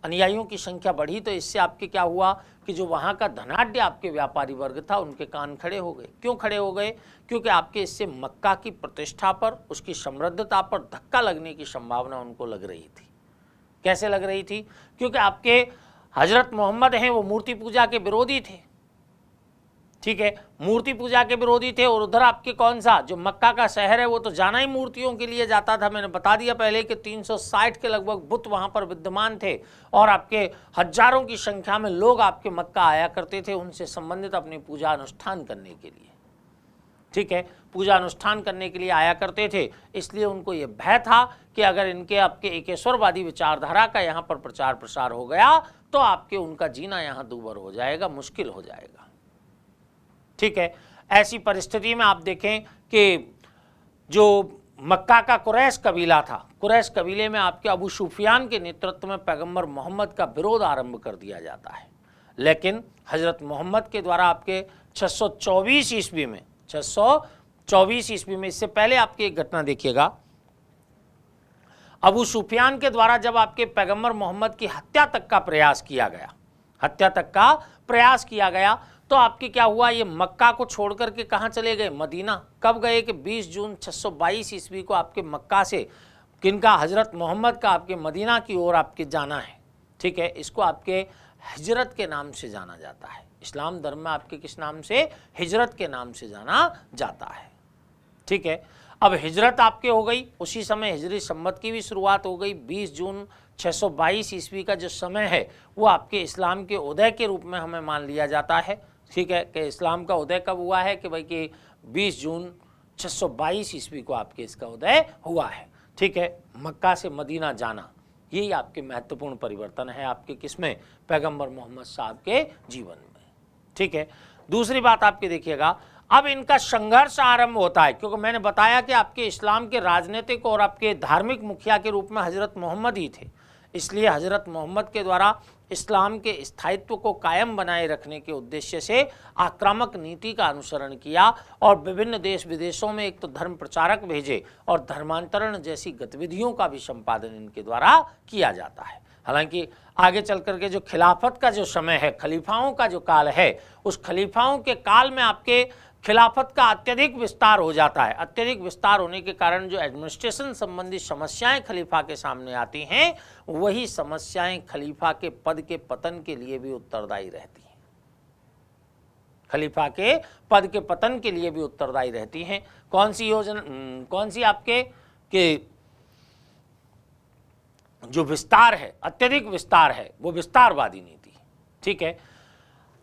अनुयायियों की संख्या बढ़ी तो इससे आपके क्या हुआ कि जो वहाँ का धनाढ्य आपके व्यापारी वर्ग था उनके कान खड़े हो गए। क्यों खड़े हो गए? क्योंकि आपके इससे मक्का की प्रतिष्ठा पर, उसकी समृद्धता पर धक्का लगने की संभावना उनको लग रही थी। कैसे लग रही थी? क्योंकि आपके हजरत मोहम्मद हैं वो मूर्ति पूजा के विरोधी थे। ठीक है, मूर्ति पूजा के विरोधी थे। और उधर आपके कौन सा जो मक्का का शहर है वो तो जाना ही मूर्तियों के लिए जाता था। मैंने बता दिया पहले कि 360 के लगभग बुत वहाँ पर विद्यमान थे और आपके हजारों की संख्या में लोग आपके मक्का आया करते थे उनसे संबंधित अपनी पूजा अनुष्ठान करने के लिए। ठीक है, पूजा अनुष्ठान करने के लिए आया करते थे। इसलिए उनको ये भय था कि अगर इनके आपके एकेश्वरवादी विचारधारा का यहाँ पर प्रचार प्रसार हो गया तो आपके उनका जीना यहाँ दूभर हो जाएगा, मुश्किल हो जाएगा। ठीक है, ऐसी परिस्थिति में आप देखें कि जो मक्का का कुरैश कबीला था, कुरैश कबीले में आपके अबू सुफियान के नेतृत्व में पैगंबर मोहम्मद का विरोध आरंभ कर दिया जाता है। लेकिन हजरत मोहम्मद के द्वारा आपके 624 ईस्वी में 624 ईस्वी में, इससे पहले आपकी एक घटना देखिएगा, अबू सुफियान के द्वारा जब आपके पैगंबर मोहम्मद की हत्या तक का प्रयास किया गया, तो आपके क्या हुआ, ये मक्का को छोड़ करके कहाँ चले गए? मदीना। कब गए कि 20 जून 622 ईस्वी को आपके मक्का से किनका, हजरत मोहम्मद का आपके मदीना की ओर आपके जाना है। ठीक है, इसको आपके हिजरत के नाम से जाना जाता है। इस्लाम धर्म में आपके किस नाम से? हिजरत के नाम से जाना जाता है। ठीक है, अब हिजरत आपके हो गई, उसी समय हिजरी संवत की भी शुरुआत हो गई। 20 जून 622 ईस्वी का जो समय है वो आपके इस्लाम के उदय के रूप में हमें मान लिया जाता है। ठीक है, कि इस्लाम का उदय कब हुआ है कि भाई कि 20 जून 622 ईस्वी को आपके इसका उदय हुआ है। ठीक है, मक्का से मदीना जाना, यही आपके महत्वपूर्ण परिवर्तन है आपके किसमें? पैगंबर मोहम्मद साहब के जीवन में। ठीक है, दूसरी बात आपके देखिएगा, अब इनका संघर्ष आरंभ होता है, क्योंकि मैंने बताया कि आपके इस्लाम के राजनीतिक और आपके धार्मिक मुखिया के रूप में हजरत मोहम्मद ही थे। इसलिए हजरत मोहम्मद के द्वारा इस्लाम के स्थायित्व को कायम बनाए रखने के उद्देश्य से आक्रामक नीति का अनुसरण किया और विभिन्न देश विदेशों में एक तो धर्म प्रचारक भेजे और धर्मांतरण जैसी गतिविधियों का भी संपादन इनके द्वारा किया जाता है। हालांकि आगे चल करके जो खिलाफत का जो समय है, खलीफाओं का जो काल है, उस खलीफाओं के काल में आपके खिलाफत का अत्यधिक विस्तार हो जाता है। अत्यधिक विस्तार होने के कारण जो एडमिनिस्ट्रेशन संबंधी समस्याएं खलीफा के सामने आती हैं, वही समस्याएं खलीफा के पद के पतन के लिए भी उत्तरदायी रहती हैं। खलीफा के पद के पतन के लिए भी उत्तरदायी रहती हैं। कौन सी योजना, कौन सी आपके कि जो विस्तार है, अत्यधिक विस्तार है, वो विस्तारवादी नीति। ठीक है,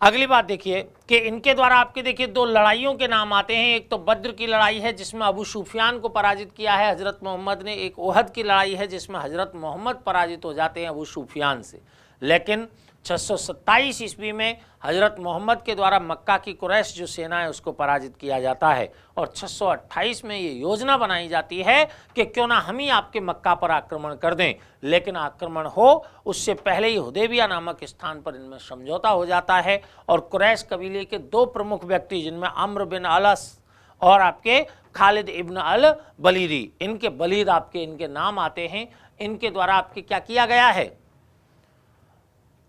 अगली बात देखिए कि इनके द्वारा आपके देखिए दो लड़ाइयों के नाम आते हैं। एक तो बद्र की लड़ाई है जिसमें अबू सुफियान को पराजित किया है हजरत मोहम्मद ने, एक ओहद की लड़ाई है जिसमें हजरत मोहम्मद पराजित हो जाते हैं अबू सुफियान से। लेकिन 627 ईस्वी में हजरत मोहम्मद के द्वारा मक्का की कुरैश जो सेना है उसको पराजित किया जाता है और 628 में ये योजना बनाई जाती है कि क्यों ना हम ही आपके मक्का पर आक्रमण कर दें। लेकिन आक्रमण हो उससे पहले ही हुदैबिया नामक स्थान पर इनमें समझौता हो जाता है और कुरैश कबीले के दो प्रमुख व्यक्ति जिनमें अम्र बिन अलस और आपके खालिद इब्न अल बलीदी, इनके बलीद आपके इनके नाम आते हैं। इनके द्वारा आपके क्या किया गया है,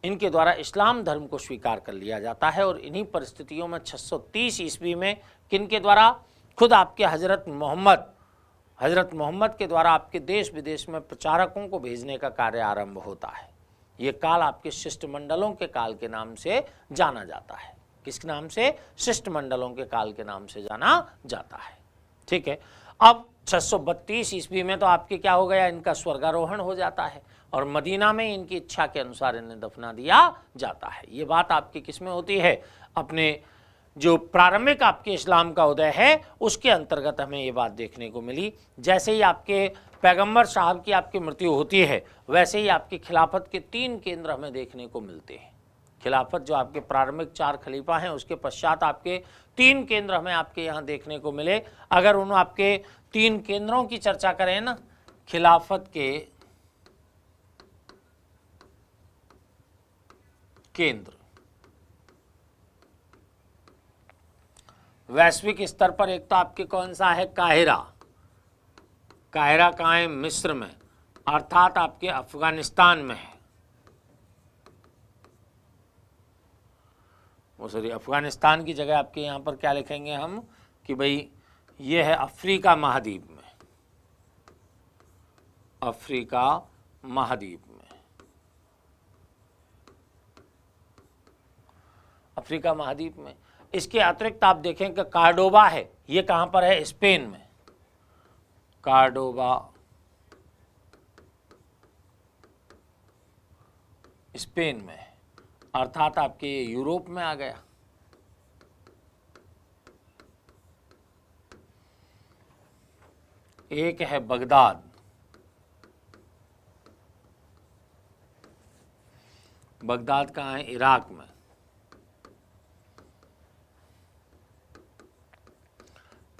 इनके द्वारा इस्लाम धर्म को स्वीकार कर लिया जाता है। और इन्हीं परिस्थितियों में 630 ईस्वी में किनके द्वारा, खुद आपके हजरत मोहम्मद के द्वारा आपके देश विदेश में प्रचारकों को भेजने का कार्य आरंभ होता है। ये काल आपके शिष्टमंडलों के काल के नाम से जाना जाता है। किस नाम से? शिष्टमंडलों के काल के नाम से जाना जाता है। ठीक है। अब 632 ईस्वी में तो आपके क्या हो गया, इनका स्वर्गारोहण हो जाता है और मदीना में इनकी इच्छा के अनुसार इन्हें दफना दिया जाता है। ये बात आपकी किस में होती है, अपने जो प्रारंभिक आपके इस्लाम का उदय है उसके अंतर्गत हमें ये बात देखने को मिली। जैसे ही आपके पैगंबर साहब की आपकी मृत्यु होती है वैसे ही आपकी खिलाफत के 3 केंद्र हमें देखने को मिलते हैं। खिलाफत जो आपके प्रारंभिक 4 खलीफा हैं उसके पश्चात आपके 3 केंद्र हमें आपके यहाँ देखने को मिले। अगर उन आपके 3 केंद्रों की चर्चा करें ना, खिलाफत के केंद्र वैश्विक स्तर पर एक तो आपके कौन सा है, काहिरा। काहिरा कहाँ है? मिस्र में, अर्थात आपके अफगानिस्तान में है। वो सॉरी, अफगानिस्तान की जगह आपके यहाँ पर क्या लिखेंगे हम कि भाई ये है अफ्रीका महाद्वीप में, अफ्रीका महाद्वीप में, अफ्रीका महाद्वीप में। इसके अतिरिक्त आप देखें कि कार्डोबा है, ये कहाँ पर है? स्पेन में। कार्डोबा स्पेन में, अर्थात आपके ये यूरोप में आ गया। एक है बगदाद, बगदाद कहाँ है? इराक में।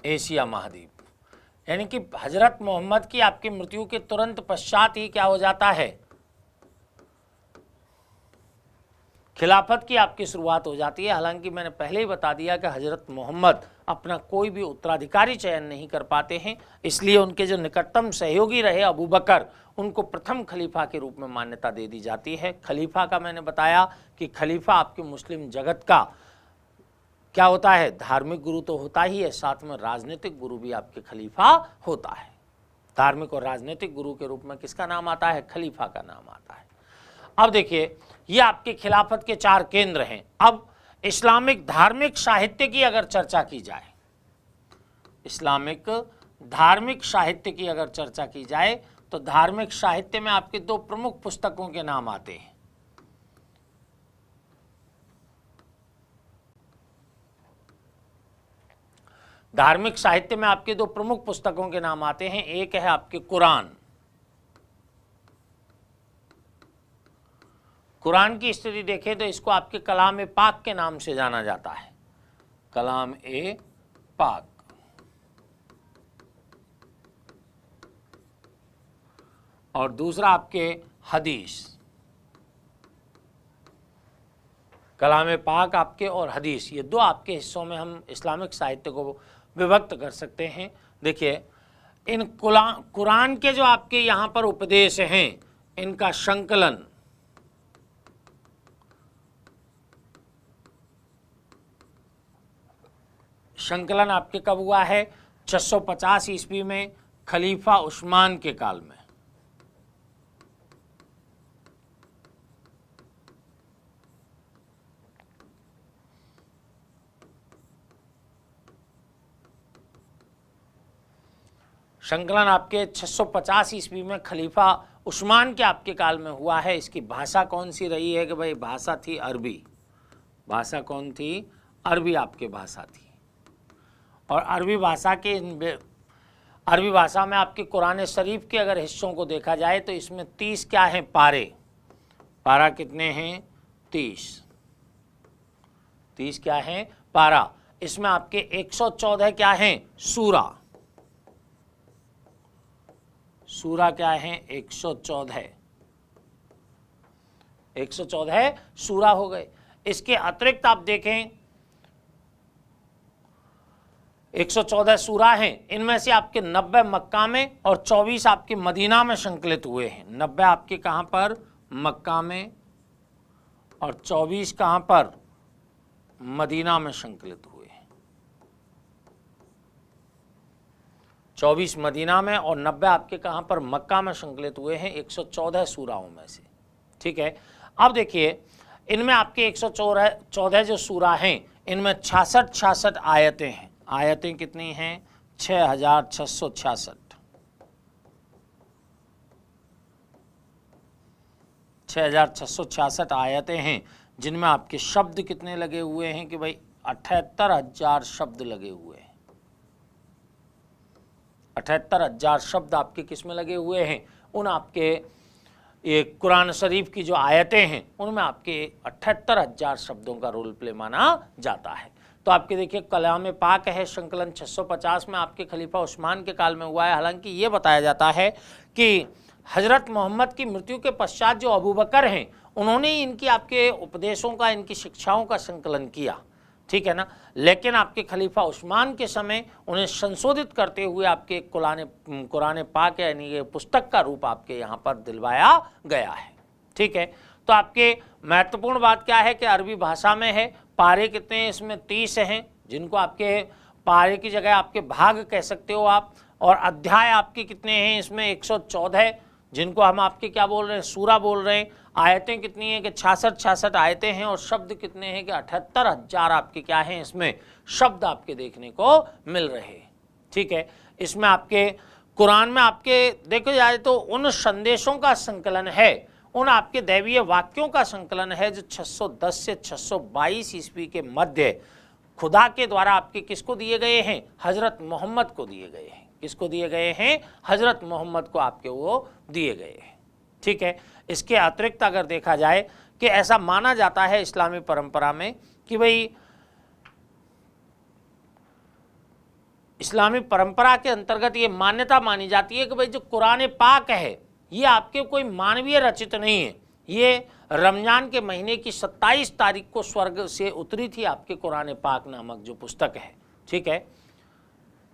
एशिया महाद्वीप। यानी कि हजरत मोहम्मद की आपकी मृत्यु के तुरंत पश्चात ही क्या हो जाता है, खिलाफत की आपकी शुरुआत हो जाती है। हालांकि मैंने पहले ही बता दिया कि हजरत मोहम्मद अपना कोई भी उत्तराधिकारी चयन नहीं कर पाते हैं, इसलिए उनके जो निकटतम सहयोगी रहे अबू बकर, उनको प्रथम खलीफा के रूप में मान्यता दे दी जाती है। खलीफा का मैंने बताया कि खलीफा आपके मुस्लिम जगत का क्या होता है, धार्मिक गुरु तो होता ही है, साथ में राजनीतिक गुरु भी आपके खलीफा होता है। धार्मिक और राजनीतिक गुरु के रूप में किसका नाम आता है? खलीफा का नाम आता है। अब देखिए, ये आपके खिलाफत के 4 केंद्र हैं। अब इस्लामिक धार्मिक साहित्य की अगर चर्चा की जाए, इस्लामिक धार्मिक साहित्य की अगर चर्चा की जाए तो धार्मिक साहित्य में आपके 2 प्रमुख पुस्तकों के नाम आते हैं। धार्मिक साहित्य में आपके 2 प्रमुख पुस्तकों के नाम आते हैं। एक है आपके कुरान। कुरान की स्थिति देखें तो इसको आपके कलाम ए पाक के नाम से जाना जाता है, कलाम ए पाक। और दूसरा आपके हदीस। कलाम ए पाक आपके और हदीस, ये 2 आपके हिस्सों में हम इस्लामिक साहित्य को विभक्त कर सकते हैं। देखिए, इन कुरान के जो आपके यहाँ पर उपदेश हैं, इनका संकलन आपके कब हुआ है? 650 ईस्वी में, खलीफा उस्मान के काल में। संकलन आपके 650 ईस्वी में खलीफा उस्मान के आपके काल में हुआ है। इसकी भाषा कौन सी रही है कि भाई भाषा थी अरबी, भाषा कौन थी? अरबी आपकी भाषा थी। और अरबी भाषा में आपके कुरान शरीफ के अगर हिस्सों को देखा जाए तो इसमें 30 क्या हैं? पारे। पारा कितने हैं? 30 क्या हैं? पारा। इसमें आपके 114 क्या हैं? सूरा। सूरा क्या है? 114 सूरा हो गए। इसके अतिरिक्त आप देखें 114 सूरा हैं, इनमें से आपके 90 मक्का में और 24 आपके मदीना में संकलित हुए हैं। 90 आपके कहां पर? मक्का में, और 24 कहां पर? मदीना में संकलित हुए हैं। 24 मदीना में और 90 आपके कहां पर? मक्का में संकलित हुए हैं 114 सूराओं में से। ठीक है, अब देखिए इनमें आपके 114 जो सूरा हैं इनमें 66 आयतें हैं। आयतें कितनी हैं? 6666। 6666 आयतें हैं, जिनमें आपके शब्द कितने लगे हुए हैं कि भाई 78,000 शब्द लगे हुए हैं। 78,000 शब्द आपके किस में लगे हुए हैं? उन आपके ये कुरान शरीफ की जो आयतें हैं उनमें आपके 78,000 शब्दों का रोल प्ले माना जाता है। तो आपके देखिए कलाम पाक है, संकलन 650 में आपके खलीफा उस्मान के काल में हुआ है। हालांकि ये बताया जाता है कि हजरत मोहम्मद की मृत्यु के पश्चात जो अबू बकर हैं उन्होंने ही इनकी आपके उपदेशों का, इनकी शिक्षाओं का संकलन किया। ठीक है ना, लेकिन आपके खलीफा उस्मान के समय उन्हें संशोधित करते हुए आपके कुरान पाक यानी ये पुस्तक का रूप आपके यहाँ पर दिलवाया गया है। ठीक है, तो आपके महत्वपूर्ण बात क्या है कि अरबी भाषा में है। पारे कितने हैं? इसमें 30 हैं, जिनको आपके पारे की जगह आपके भाग कह सकते हो आप। और अध्याय आपके कितने हैं? इसमें 114, जिनको हम आपके क्या बोल रहे हैं? सूरा बोल रहे हैं। आयतें कितनी हैं कि 66 आयतें हैं। और शब्द कितने हैं कि 78,000 आपके क्या हैं? इसमें शब्द आपके देखने को मिल रहे हैं। ठीक है, इसमें आपके कुरान में आपके देखो जाए तो उन संदेशों का संकलन है, उन आपके दैवीय वाक्यों का संकलन है जो 610 से 622 ईस्वी के मध्य खुदा के द्वारा आपके किसको दिए गए हैं? हजरत मोहम्मद को दिए गए हैं। किसको दिए गए हैं? हजरत मोहम्मद को आपके वो दिए गए हैं। ठीक है, इसके अतिरिक्त अगर देखा जाए कि ऐसा माना जाता है इस्लामी परंपरा में कि भाई इस्लामी परंपरा के अंतर्गत ये मान्यता मानी जाती है कि भाई जो कुरान पाक है ये आपके कोई मानवीय रचित नहीं है। ये रमजान के महीने की 27 तारीख को स्वर्ग से उतरी थी आपके कुरान पाक नामक जो पुस्तक है। ठीक है,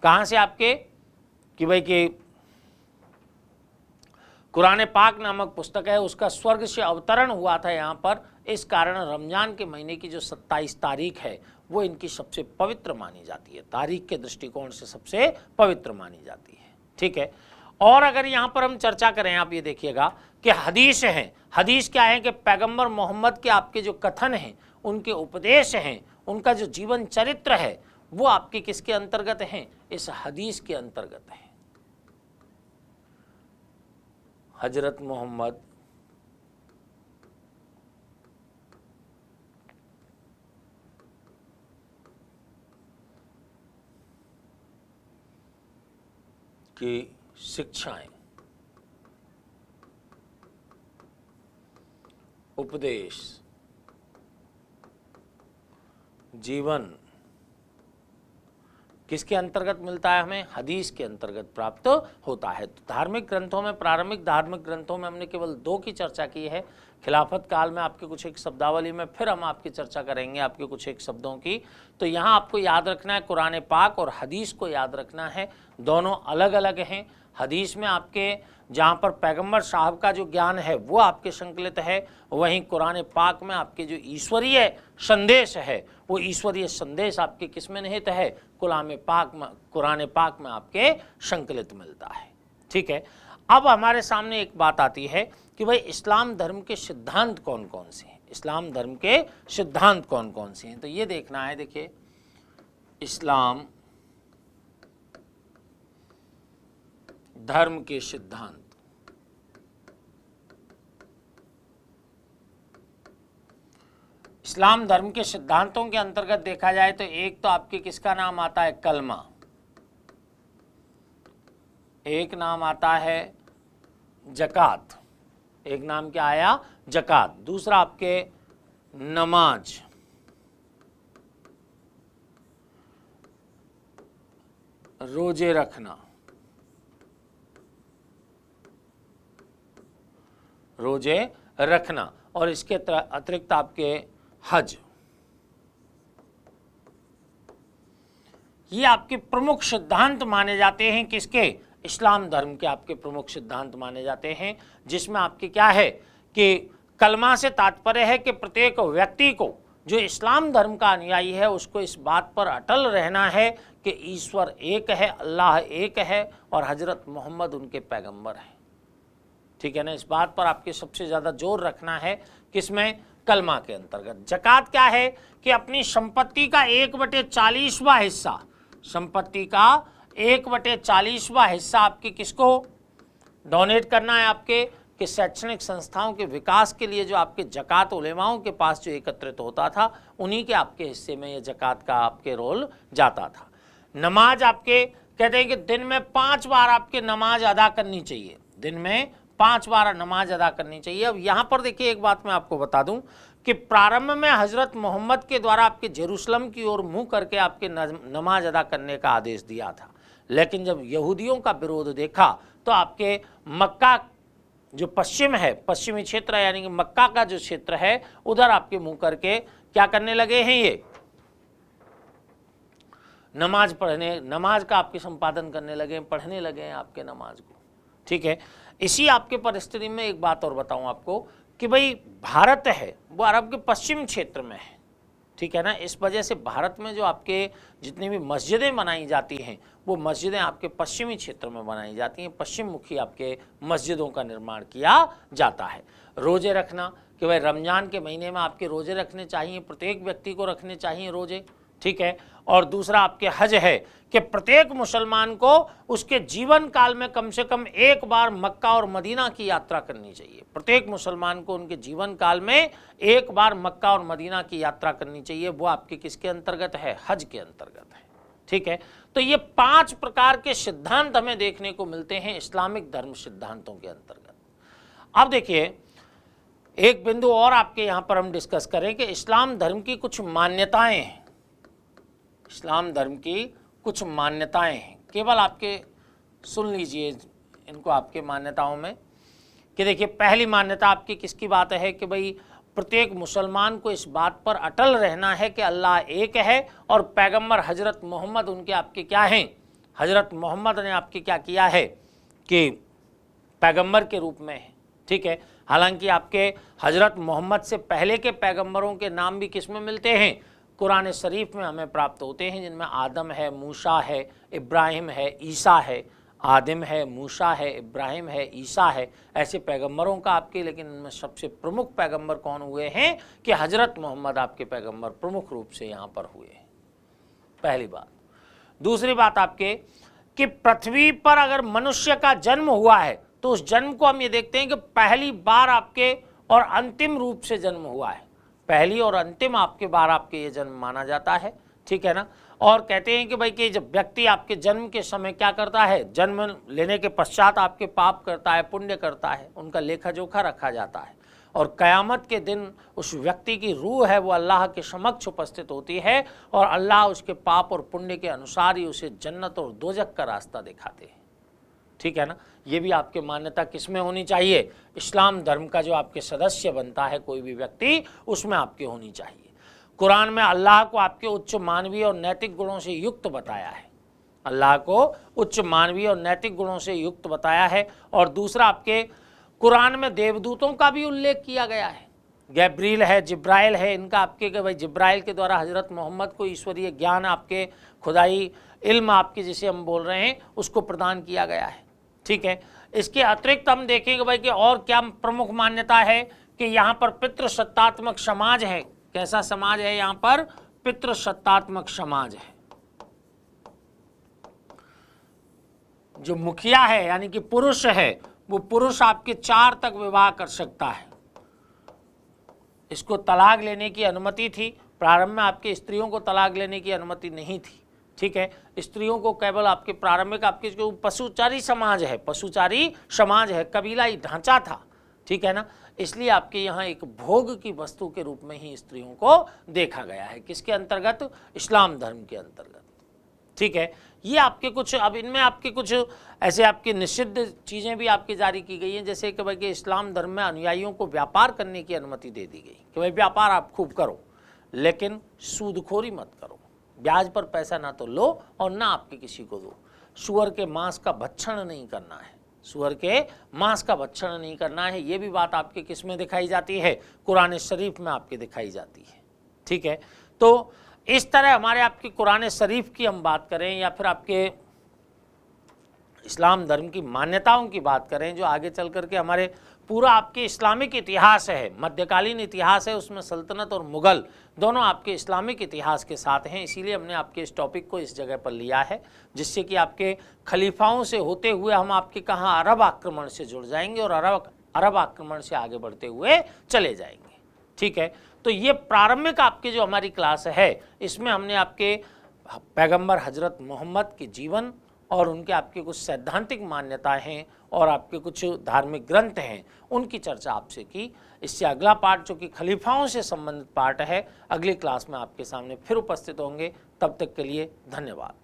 कहाँ से आपके कि भाई कि कुरान पाक नामक पुस्तक है उसका स्वर्ग से अवतरण हुआ था यहाँ पर। इस कारण रमजान के महीने की जो 27 तारीख है वो इनकी सबसे पवित्र मानी जाती है, तारीख के दृष्टिकोण से सबसे पवित्र मानी जाती है। ठीक है, और अगर यहाँ पर हम चर्चा करें, आप ये देखिएगा कि हदीस हैं। हदीस क्या है कि पैगंबर मोहम्मद के आपके जो कथन हैं, उनके उपदेश हैं, उनका जो जीवन चरित्र है वो आपके किसके अंतर्गत हैं? इस हदीस के अंतर्गत है। हजरत मोहम्मद की शिक्षाएं, उपदेश, जीवन किसके अंतर्गत मिलता है? हमें हदीस के अंतर्गत प्राप्त होता है। तो धार्मिक ग्रंथों में, प्रारंभिक धार्मिक ग्रंथों में हमने केवल 2 की चर्चा की है। खिलाफत काल में आपके कुछ एक शब्दावली में फिर हम आपकी चर्चा करेंगे आपके कुछ एक शब्दों की। तो यहाँ आपको याद रखना है कुरान पाक और हदीस को याद रखना है, दोनों अलग अलग हैं। हदीस में आपके जहाँ पर पैगंबर साहब का जो ज्ञान है वो आपके संकलित है, वहीं कुरान पाक में आपके जो ईश्वरीय संदेश है वो ईश्वरीय संदेश आपके किस में निहित है? कुरान पाक में आपके संकलित मिलता है। ठीक है, अब हमारे सामने एक बात आती है कि भाई इस्लाम धर्म के सिद्धांत कौन कौन से हैं? इस्लाम धर्म के सिद्धांत कौन कौन से हैं? तो ये देखना है। देखिए, इस्लाम धर्म के सिद्धांत, इस्लाम धर्म के सिद्धांतों के अंतर्गत देखा जाए तो एक तो आपके किसका नाम आता है? कलमा, एक नाम आता है ज़कात, एक नाम क्या आया? ज़कात। दूसरा आपके नमाज, रोजे रखना, रोजे रखना, और इसके अतिरिक्त आपके हज। ये आपके प्रमुख सिद्धांत माने जाते हैं। किसके? इस्लाम धर्म के आपके प्रमुख सिद्धांत माने जाते हैं, जिसमें आपके क्या है कि कलमा से तात्पर्य है कि प्रत्येक व्यक्ति को, जो इस्लाम धर्म का अनुयायी है, उसको इस बात पर अटल रहना है कि ईश्वर एक है, अल्लाह एक है और हजरत मोहम्मद उनके पैगंबर हैं। ठीक है ना? इस बात पर आपके सबसे ज़्यादा जोर रखना है। किसमें? कलमा के अंतर्गत। ज़कात क्या है कि अपनी संपत्ति का 1/40वां हिस्सा, संपत्ति का 1/40वां हिस्सा आपके किसको डोनेट करना है? आपके कि शैक्षणिक संस्थाओं के विकास के लिए जो आपके ज़कात उलेमाओं के पास जो एकत्रित होता था, उन्हीं के आपके हिस्से में ये ज़कात का आपके रोल जाता था। नमाज आपके कहते हैं कि दिन में 5 बार आपके नमाज अदा करनी चाहिए, दिन में 5 बार नमाज अदा करनी चाहिए। अब यहाँ पर देखिए एक बात मैं आपको बता दूं कि प्रारंभ में हजरत मोहम्मद के द्वारा आपके जेरूसलम की ओर मुंह करके आपके नमाज अदा करने का आदेश दिया था, लेकिन जब यहूदियों का विरोध देखा तो आपके मक्का जो पश्चिम है, पश्चिमी क्षेत्र है, यानी कि मक्का का जो क्षेत्र है, उधर आपके मुंह करके क्या करने लगे हैं? ये नमाज पढ़ने, नमाज का आपके संपादन करने लगे, पढ़ने लगे हैं आपके नमाज को। ठीक है। इसी आपके परिस्थिति में एक बात और बताऊं आपको कि भाई भारत है वो अरब के पश्चिम क्षेत्र में है। ठीक है ना? इस वजह से भारत में जो आपके जितनी भी मस्जिदें बनाई जाती हैं, वो मस्जिदें आपके पश्चिमी क्षेत्र में बनाई जाती हैं, पश्चिम मुखी आपके मस्जिदों का निर्माण किया जाता है। रोज़े रखना कि भाई रमज़ान के महीने में आपके रोज़े रखने चाहिए, प्रत्येक व्यक्ति को रखने चाहिए रोज़े। ठीक है। और दूसरा आपके हज है कि प्रत्येक मुसलमान को उसके जीवन काल में कम से कम एक बार मक्का और मदीना की यात्रा करनी चाहिए। प्रत्येक मुसलमान को उनके जीवन काल में एक बार मक्का और मदीना की यात्रा करनी चाहिए। वो आपके किसके अंतर्गत है? हज के अंतर्गत है। ठीक है। तो ये 5 प्रकार के सिद्धांत हमें देखने को मिलते हैं इस्लामिक धर्म सिद्धांतों के अंतर्गत। अब देखिए एक बिंदु और आपके यहाँ पर हम डिस्कस करें कि इस्लाम धर्म की कुछ मान्यताएं हैं। इस्लाम धर्म की कुछ मान्यताएं हैं, केवल आपके सुन लीजिए इनको आपके मान्यताओं में कि देखिए पहली मान्यता आपकी किसकी बात है कि भाई प्रत्येक मुसलमान को इस बात पर अटल रहना है कि अल्लाह एक है और पैगंबर हजरत मोहम्मद उनके आपके क्या हैं? हजरत मोहम्मद ने आपके क्या किया है कि पैगंबर के रूप में है। ठीक है। हालांकि आपके हजरत मोहम्मद से पहले के पैगंबरों के नाम भी किस में मिलते हैं? कुरान शरीफ में हमें प्राप्त होते हैं, जिनमें आदम है, मूसा है, इब्राहिम है, ईसा है। आदम है, मूसा है, इब्राहिम है, ईसा है, ऐसे पैगंबरों का आपके, लेकिन इनमें सबसे प्रमुख पैगंबर कौन हुए हैं कि हजरत मोहम्मद आपके पैगंबर प्रमुख रूप से यहाँ पर हुए हैं। पहली बात। दूसरी बात आपके कि पृथ्वी पर अगर मनुष्य का जन्म हुआ है तो उस जन्म को हम ये देखते हैं कि पहली बार आपके और अंतिम रूप से जन्म हुआ है। पहली और अंतिम आपके बार आपके ये जन्म माना जाता है। ठीक है ना? और कहते हैं कि भाई कि जब व्यक्ति आपके जन्म के समय क्या करता है, जन्म लेने के पश्चात आपके पाप करता है, पुण्य करता है, उनका लेखा जोखा रखा जाता है और क़यामत के दिन उस व्यक्ति की रूह है वो अल्लाह के समक्ष उपस्थित होती है और अल्लाह उसके पाप और पुण्य के अनुसार ही उसे जन्नत और दोजख का रास्ता दिखाते हैं। ठीक है ना? ये भी आपके मान्यता किस में होनी चाहिए? इस्लाम धर्म का जो आपके सदस्य बनता है कोई भी व्यक्ति, उसमें आपके होनी चाहिए। कुरान में अल्लाह को आपके उच्च मानवीय और नैतिक गुणों से युक्त बताया है। अल्लाह को उच्च मानवीय और नैतिक गुणों से युक्त बताया है। और दूसरा आपके कुरान में देवदूतों का भी उल्लेख किया गया है। गैब्रील है, जिब्राइल है, इनका आपके कि भाई जिब्राइल के द्वारा हजरत मोहम्मद को ईश्वरीय ज्ञान आपके खुदाई इल्म आपके जिसे हम बोल रहे हैं उसको प्रदान किया गया है। ठीक है। इसके अतिरिक्त हम देखेंगे भाई कि और क्या प्रमुख मान्यता है कि यहाँ पर पितृसत्तात्मक समाज है। कैसा समाज है यहाँ पर? पितृसत्तात्मक समाज है। जो मुखिया है यानी कि पुरुष है, वो पुरुष आपके 4 तक विवाह कर सकता है। इसको तलाक लेने की अनुमति थी। प्रारंभ में आपके स्त्रियों को तलाक लेने की अनुमति नहीं थी, ठीक है। स्त्रियों को केवल आपके प्रारंभिक आपके जो पशुचारी समाज है, कबीलाई ढांचा था, ठीक है ना, इसलिए आपके यहाँ एक भोग की वस्तु के रूप में ही स्त्रियों को देखा गया है। किसके अंतर्गत? इस्लाम धर्म के अंतर्गत, ठीक है। ये आपके कुछ, अब इनमें आपके कुछ ऐसे आपके निषिद्ध चीज़ें भी आपकी जारी की गई हैं, जैसे कि भाई कि इस्लाम धर्म में अनुयायियों को व्यापार करने की अनुमति दे दी गई कि भाई व्यापार आप खूब करो, लेकिन सूदखोरी मत करो, ब्याज पर पैसा ना तो लो और ना आपके किसी को दो। सुअर के मांस का भक्षण नहीं करना है, सुअर के मांस का भक्षण नहीं करना है। ये भी बात आपके किस में दिखाई जाती है? कुरान शरीफ में आपके दिखाई जाती है, ठीक है। तो इस तरह हमारे आपके कुरान शरीफ की हम बात करें या फिर आपके इस्लाम धर्म की मान्यताओं की बात करें, जो आगे चल करके हमारे पूरा आपके इस्लामिक इतिहास है, मध्यकालीन इतिहास है, उसमें सल्तनत और मुग़ल दोनों आपके इस्लामिक इतिहास के साथ हैं। इसीलिए हमने आपके इस टॉपिक को इस जगह पर लिया है, जिससे कि आपके खलीफाओं से होते हुए हम आपके कहाँ अरब आक्रमण से जुड़ जाएंगे और अरब आक्रमण से आगे बढ़ते हुए चले जाएंगे, ठीक है। तो ये प्रारंभिक आपकी जो हमारी क्लास है, इसमें हमने आपके पैगंबर हजरत मोहम्मद के जीवन और उनके आपके कुछ सैद्धांतिक मान्यताएं हैं और आपके कुछ धार्मिक ग्रंथ हैं, उनकी चर्चा आपसे की। इससे अगला पार्ट जो कि खलीफाओं से संबंधित पार्ट है, अगली क्लास में आपके सामने फिर उपस्थित होंगे। तब तक के लिए धन्यवाद।